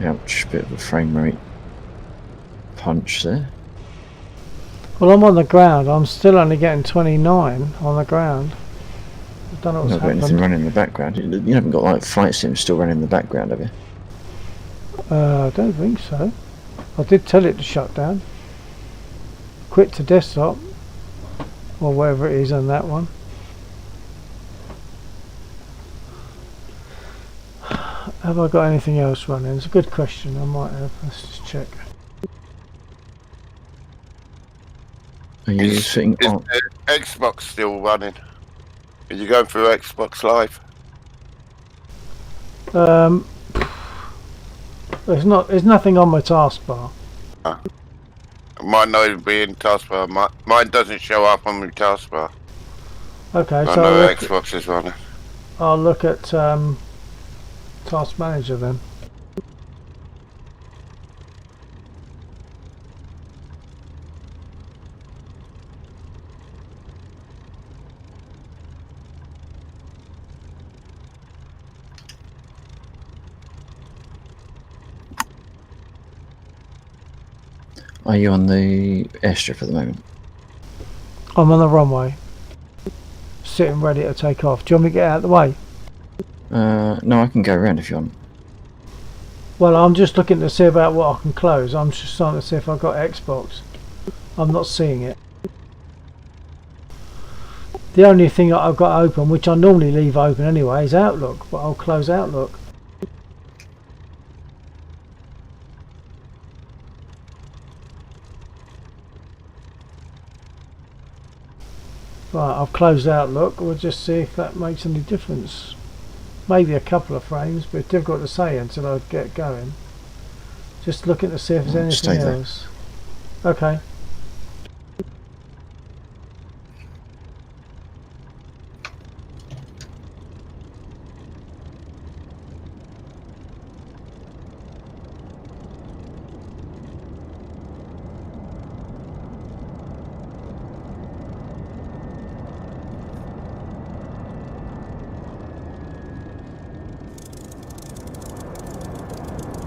Ouch, bit of a frame rate punch there. Well, I'm on the ground. I'm still only getting 29 on the ground. I don't know what's Not got anything happened. running in the background. You haven't got like flight sims still running in the background, have you? I don't think so. I did tell it to shut down. Quit to desktop. Or whatever it is on that one. Have I got anything else running? It's a good question. I might have. Let's just check. Are you sitting Is on? the Xbox still running? Are you going through Xbox Live? There's nothing on my taskbar. Mine not even be in taskbar. Mine doesn't show up on my taskbar. Okay, I so know Xbox is running. I'll look at Task Manager then. Are you on the airstrip at the moment? I'm on the runway. Sitting ready to take off. Do you want me to get out of the way? No, I can go around if you want. Well, I'm just looking to see about what I can close. I'm just trying to see if I've got Xbox. I'm not seeing it. The only thing that I've got open, which I normally leave open anyway, is Outlook. But I'll close Outlook. Right, I've closed Outlook. We'll just see if that makes any difference. Maybe a couple of frames, but it's difficult to say until I get going. Just looking to see if there's anything Stay there. else. Okay.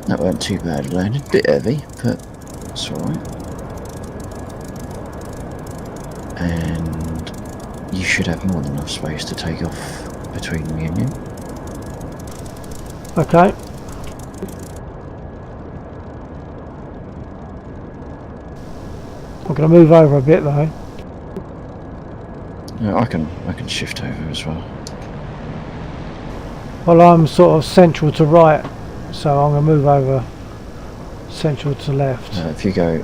That weren't too bad landed. Bit heavy, but it's alright. And you should have more than enough space to take off between me and you. Okay. I'm going to move over a bit though. Yeah, I can shift over as well. Well, I'm sort of central to right, so I'm going to move over central to left. If you go,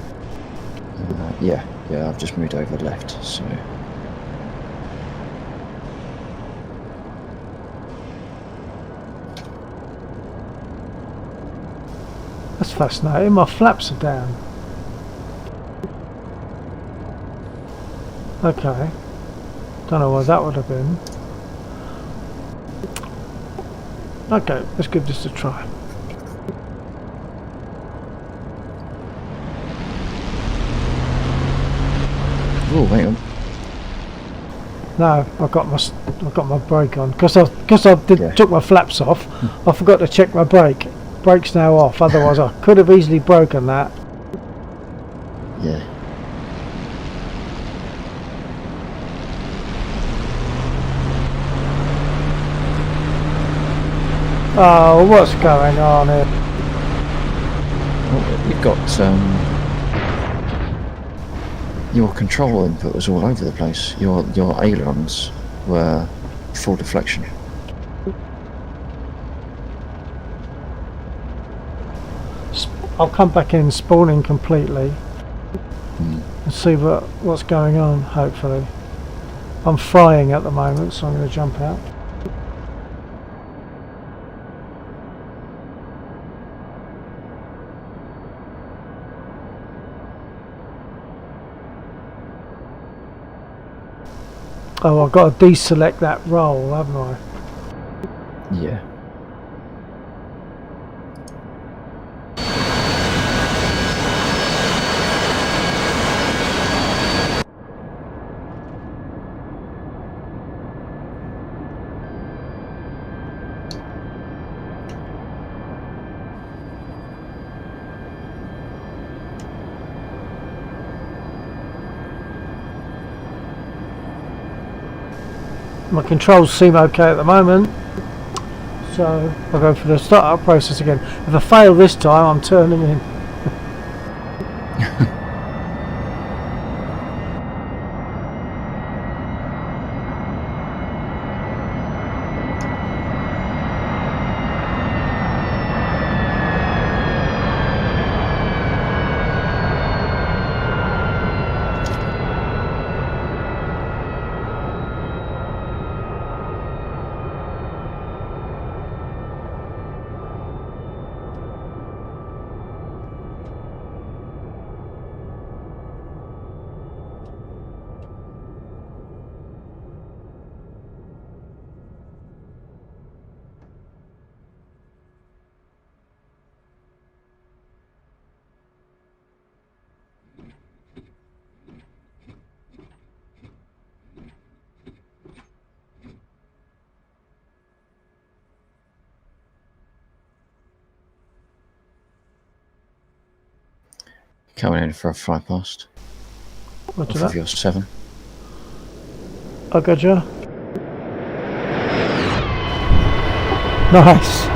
yeah, I've just moved over left, so. That's fascinating. My flaps are down. Okay. Don't know why that would have been. Okay, let's give this a try. Oh, wait on. No, I've got my brake on because I Yeah. took my flaps off. I forgot to check my brake. Brake's now off. Otherwise, I could have easily broken that. Yeah. Oh, what's going on here? Oh, you've got Your control input was all over the place. Your ailerons were full deflection. I'll come back in spawning completely and see what's going on, hopefully. I'm frying at the moment, so I'm going to jump out. Oh, I've got to deselect that roll, haven't I? Yeah. My controls seem okay at the moment, so I'll go for the startup process again. If I fail this time, I'm turning in. Coming in for a fly past. Roger Off that. of your 7. I gotcha. Nice.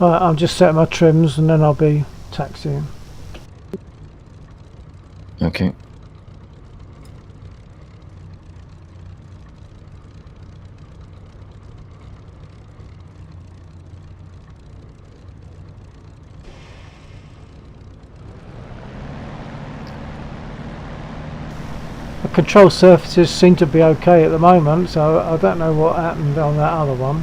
Right, I'll just set my trims and then I'll be taxiing. Okay. The control surfaces seem to be okay at the moment, so I don't know what happened on that other one.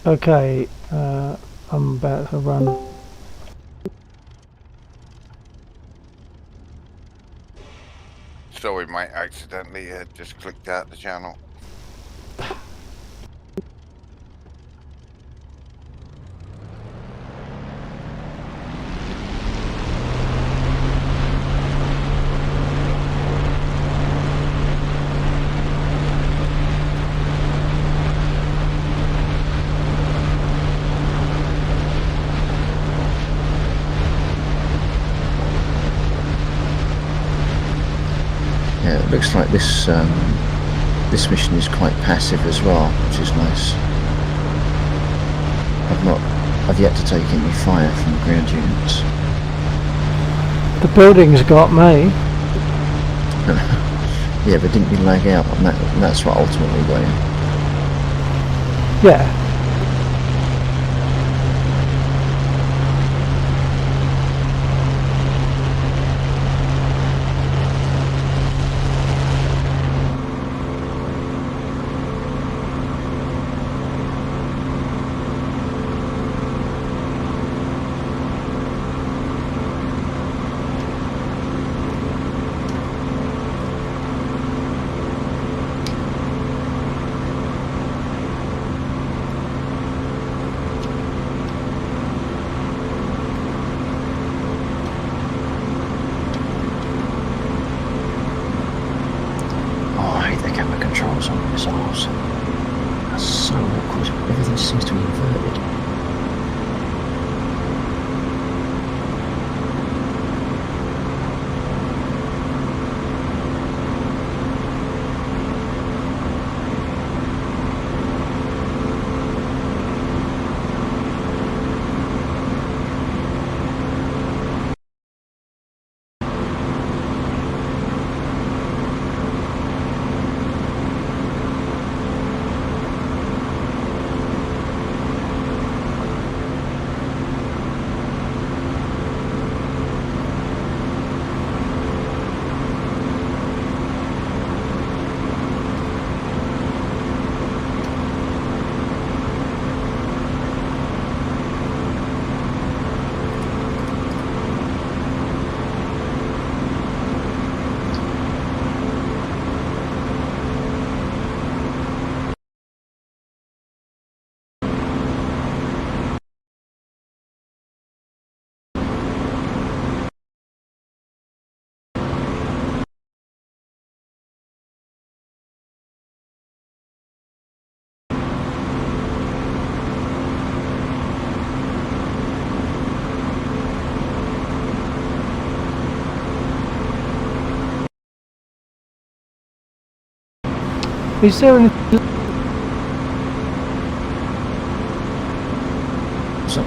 Okay, I'm about to run. Sorry, mate. Accidentally just clicked out the channel. Yeah, it looks like this this mission is quite passive as well, which is nice. I've yet to take any fire from the ground units. The building's got me. Yeah, but didn't you lag out on that? And that's what ultimately got you. Yeah. Oh, I hate the camera controls on this arse. That's so awkward. Everything seems to be inverted. Is there any... So,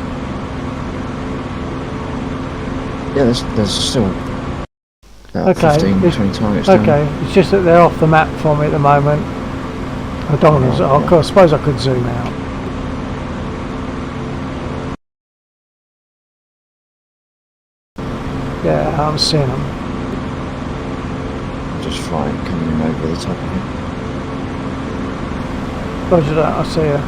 yeah, there's still about Okay, 15-20 targets down. Okay, it's just that they're off the map for me at the moment. I don't want to... Yeah. I suppose I could zoom out. Yeah, I'm seeing them. Just flying, coming in over the top of it. Roger that, I see you.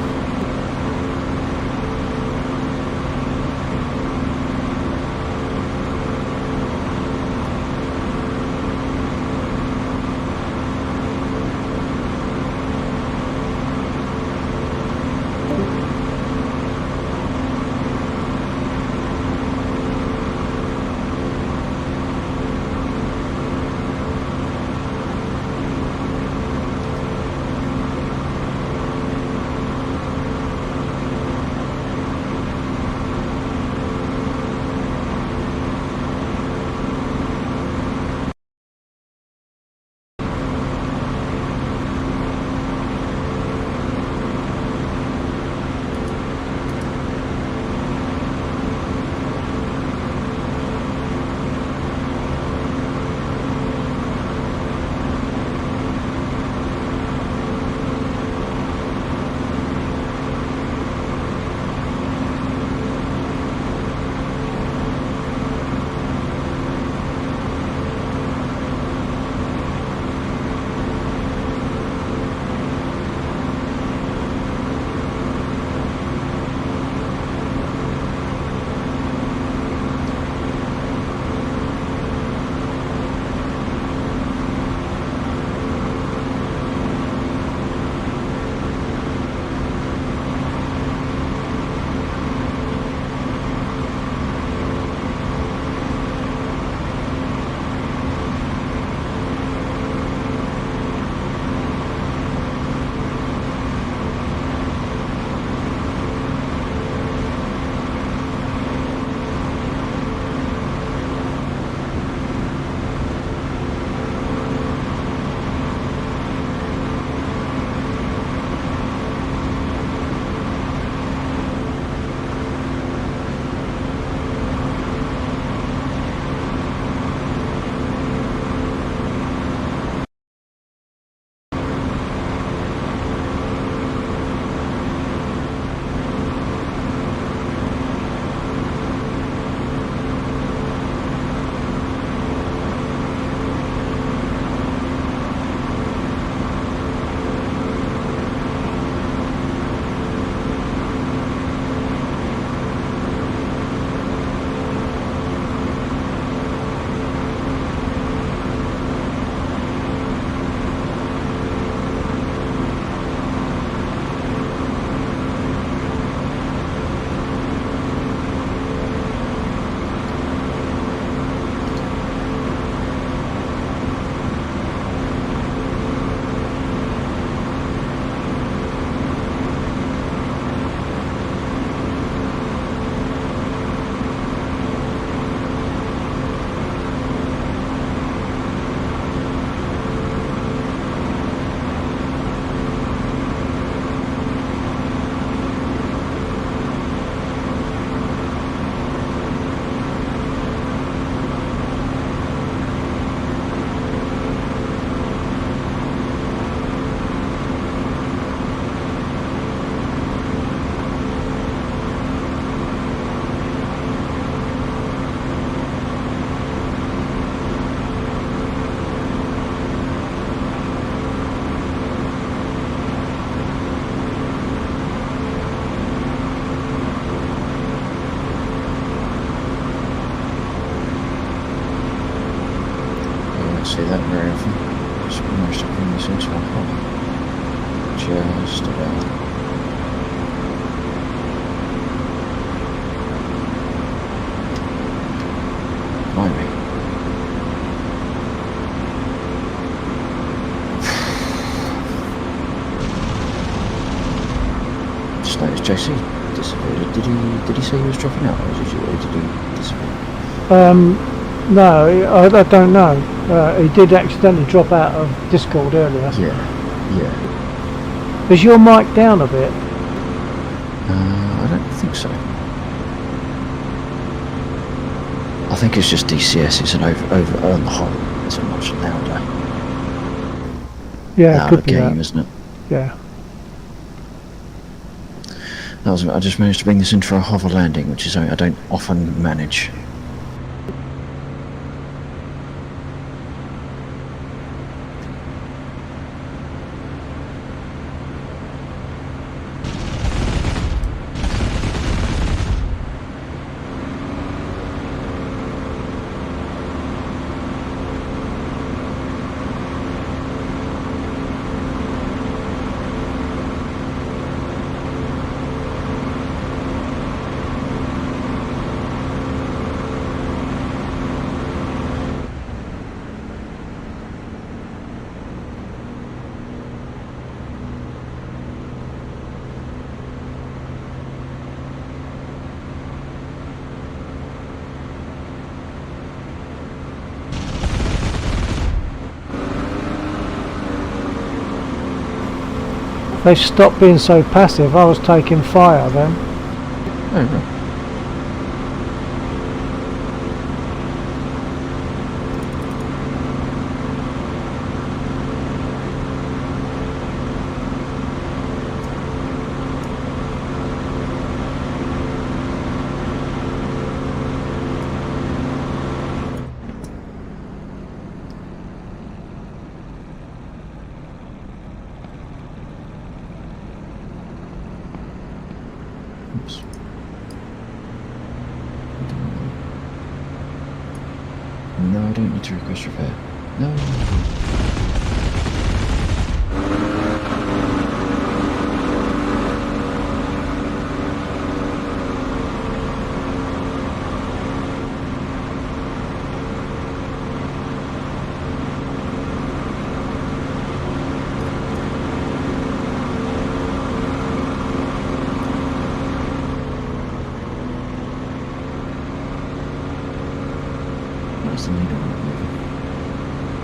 do that very often. Just managed to bring this into a hole. Just about. Blimey. Just noticed JC disappeared. Did he say he was dropping out, or did he disappear? No, I don't know. He did accidentally drop out of Discord earlier. Yeah. Is your mic down a bit? I don't think so. I think it's just DCS. It's an over on the whole. It's a much louder Yeah, it could be game, that. isn't it? Yeah. I just managed to bring this in for a hover landing, which is something I don't often manage. They've stopped being so passive. I was taking fire then. Oh, right. Oops. No, I don't need to request repair. No. Where's the needle not moving?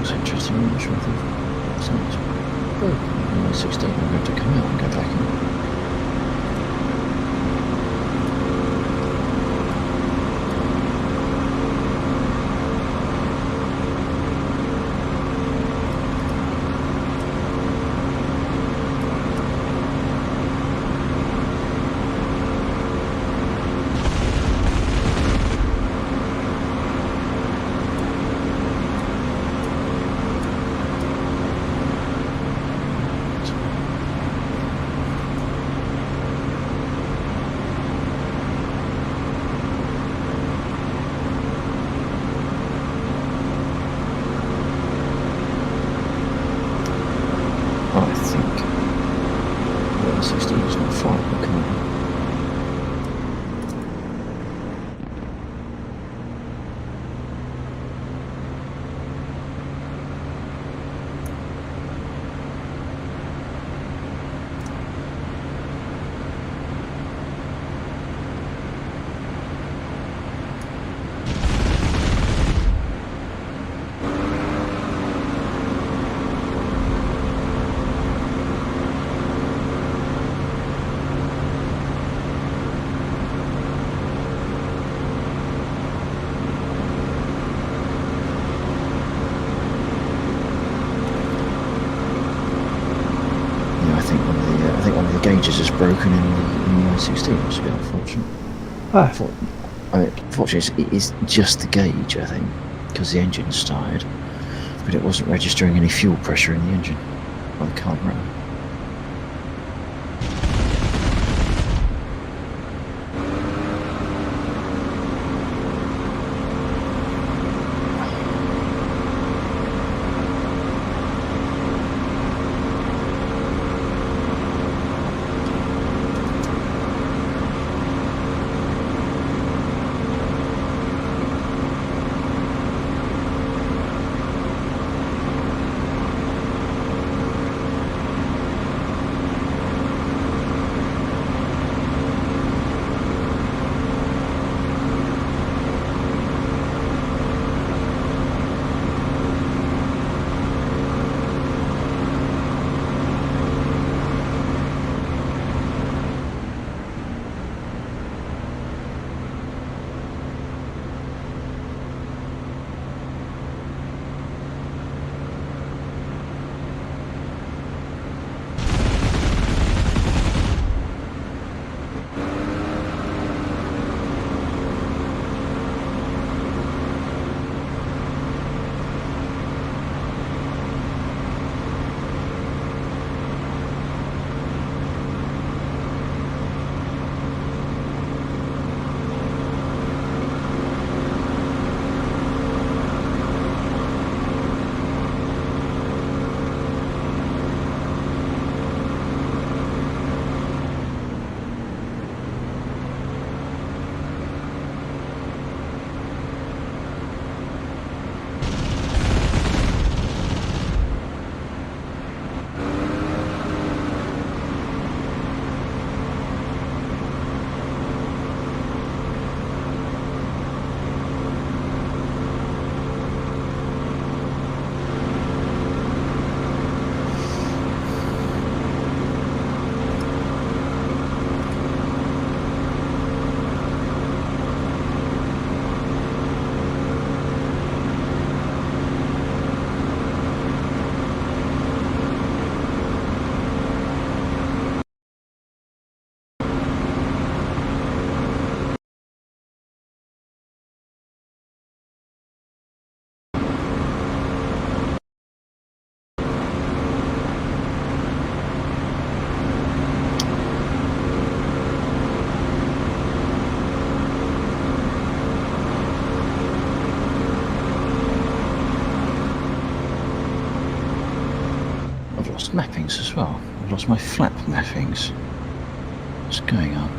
It's interesting, I'm not sure if something's broken. On the 16, I'm going to come out and go back in. I think the 16 is not far, but come on. I think one of the gauges is broken in the 16, which is a bit unfortunate. Ah, Unfortunately, it is just the gauge, I think, because the engine started. but it wasn't registering any fuel pressure in the engine or the carburetor. I've lost mappings as well. I've lost my flap mappings. What's going on?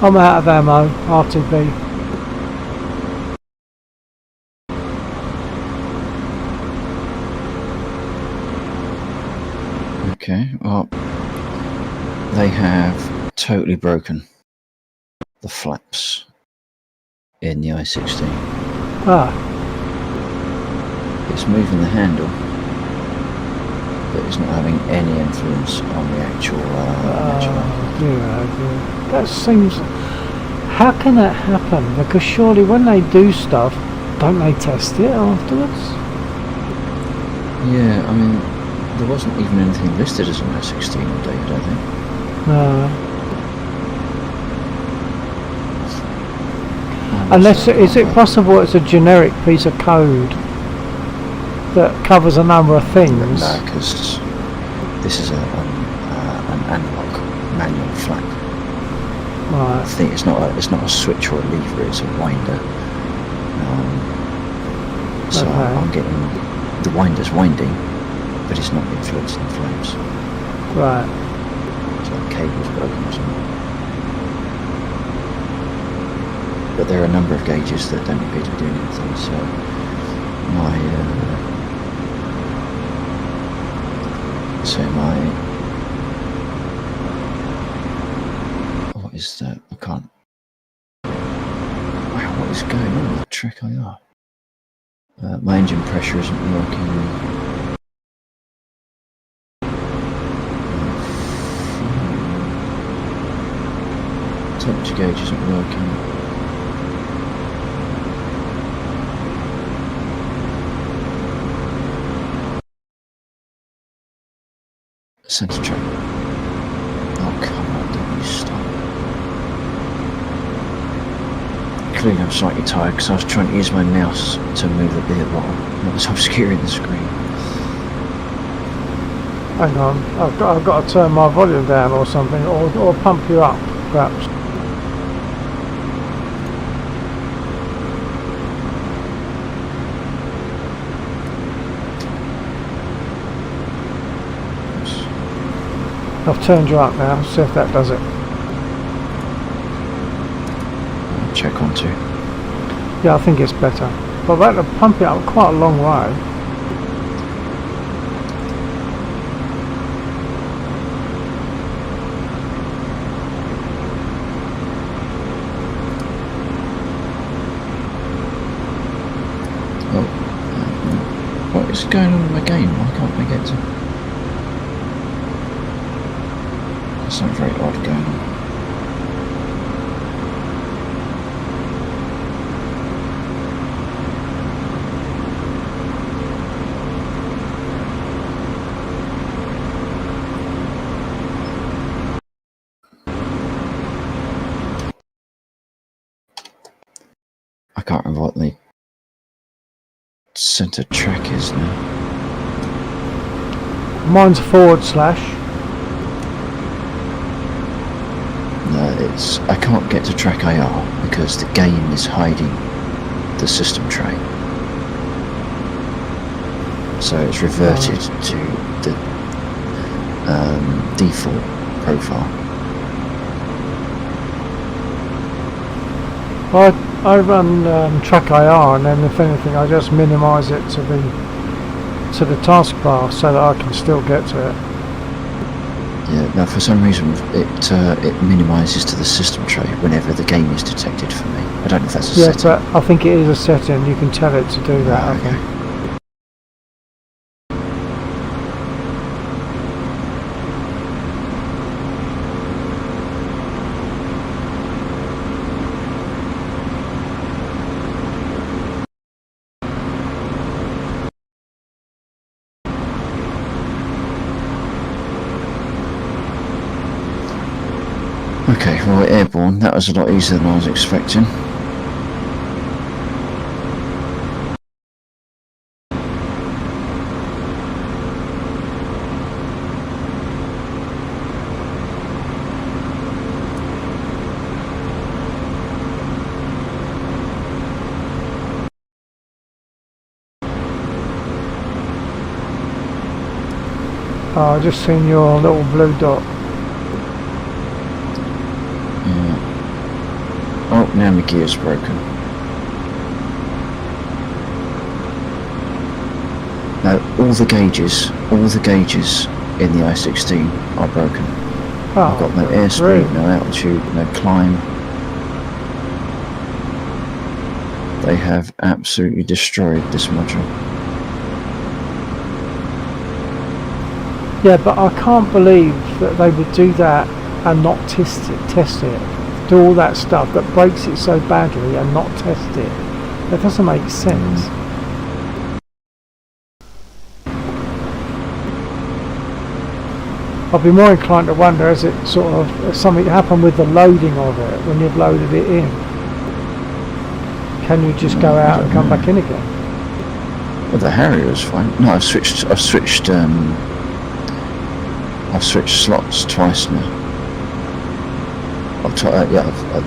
I'm out of ammo, RTB. Okay, well, they have totally broken the flaps in the I-16. Ah, It's moving the handle, but it's not having any influence on the actual match. Yeah. That seems... How can that happen? Because surely when they do stuff, don't they test it afterwards? Yeah, I mean, there wasn't even anything listed as an I-16 update, I don't think. No. Unless, is it possible it's a generic piece of code that covers a number of things? No, because this is an analog manual flap. Right. I think it's not a switch or a lever; it's a winder. So Okay. I'm getting the winder's winding, but it's not influencing the flames. Right. So the cable's broken or something. But there are a number of gauges that don't appear to be doing anything. So what is that? I can't. Wow, what is going on with the Trek IR? My engine pressure isn't working. Temperature gauge isn't working. Center track. Oh, come on, don't you stop. Clearly I'm slightly tired because I was trying to use my mouse to move the beer bottle. It was obscuring the screen. Hang on. I've got to turn my volume down or something, or pump you up, perhaps. I've turned you up now, see if that does it. Check on 2. Yeah, I think it's better. But I've had to pump it up quite a long way. What is going on with my game? Why can't I get to... There's something very odd going on. I can't remember what the center track is now. Mine's /. No, I can't get to track IR because the game is hiding the system tray. So it's reverted to the default profile. I run track IR, and then if anything I just minimise it to the taskbar so that I can still get to it. Yeah, no, for some reason it minimises to the system tray whenever the game is detected for me. I don't know if that's a setting. But I think it is a setting. You can tell it to do that. I think. Okay, well, we're airborne. That was a lot easier than I was expecting. Oh, I just seen your little blue dot. Oh, now my gear's broken. Now, all the gauges in the I-16 are broken. Oh, I've got no airspeed, really? no altitude, no climb. They have absolutely destroyed this module. Yeah, but I can't believe that they would do that and not test it. Do all that stuff that breaks it so badly and not test it. That doesn't make sense. I'd be more inclined to wonder, has it sort of something happened with the loading of it when you've loaded it in? Can you just go out and come back in again? Well, the Harrier's fine. No, I've switched slots twice now.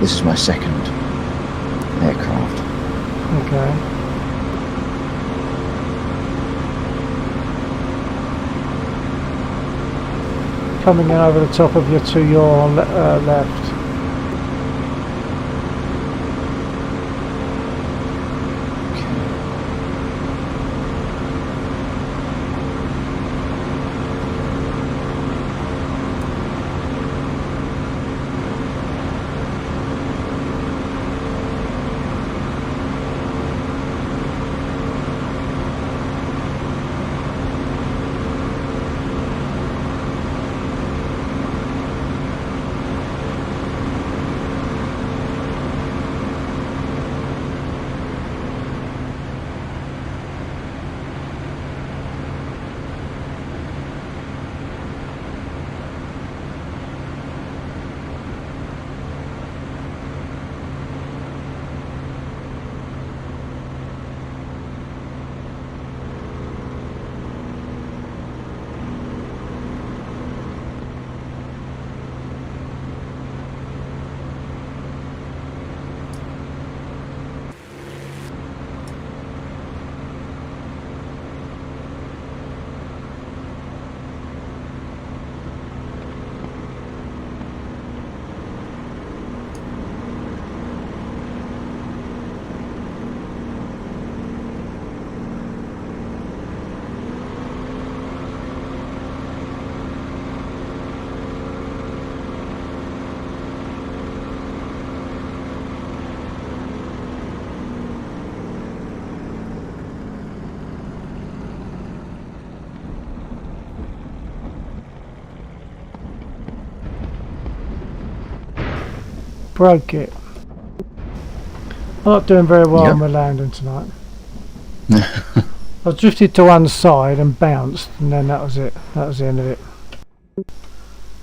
This is my second aircraft. Okay. Coming in over the top of you to your left. Broke it. I'm not doing very well on my landing tonight. I drifted to one side and bounced, and then that was it. That was the end of it.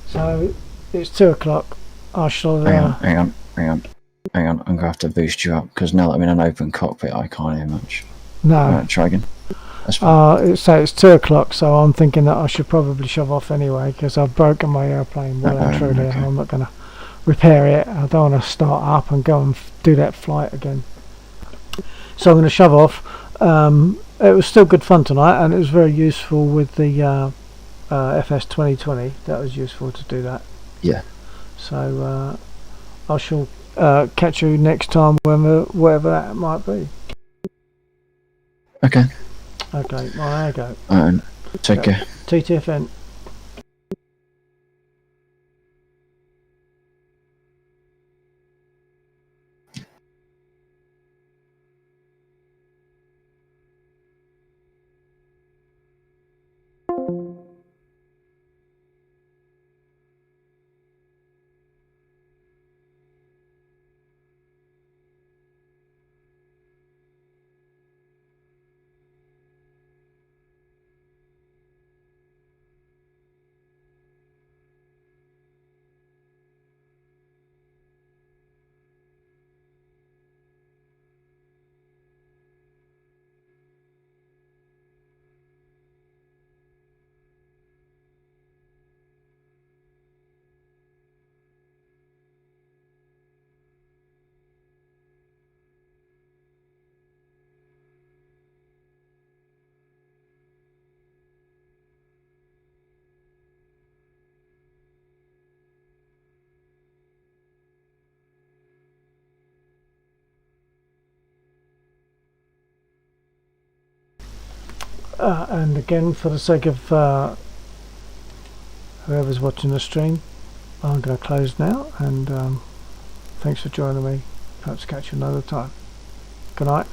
So it's 2 o'clock. I shall. Hang on. I'm gonna have to boost you up because now that I'm in an open cockpit, I can't hear much. No. Right, try again. That's fine. So it's 2 o'clock, so I'm thinking that I should probably shove off anyway because I've broken my airplane well and truly. Okay. I'm not going to repair it. I don't want to start up and go and do that flight again. So I'm going to shove off. It was still good fun tonight, and it was very useful with the FS 2020. That was useful to do that. Yeah. So I shall catch you next time, whatever that might be. Okay. Okay, well, there you go. Alright. Take care. TTFN. And again, for the sake of whoever's watching the stream, I'm going to close now, and thanks for joining me. Perhaps catch you another time. Good night.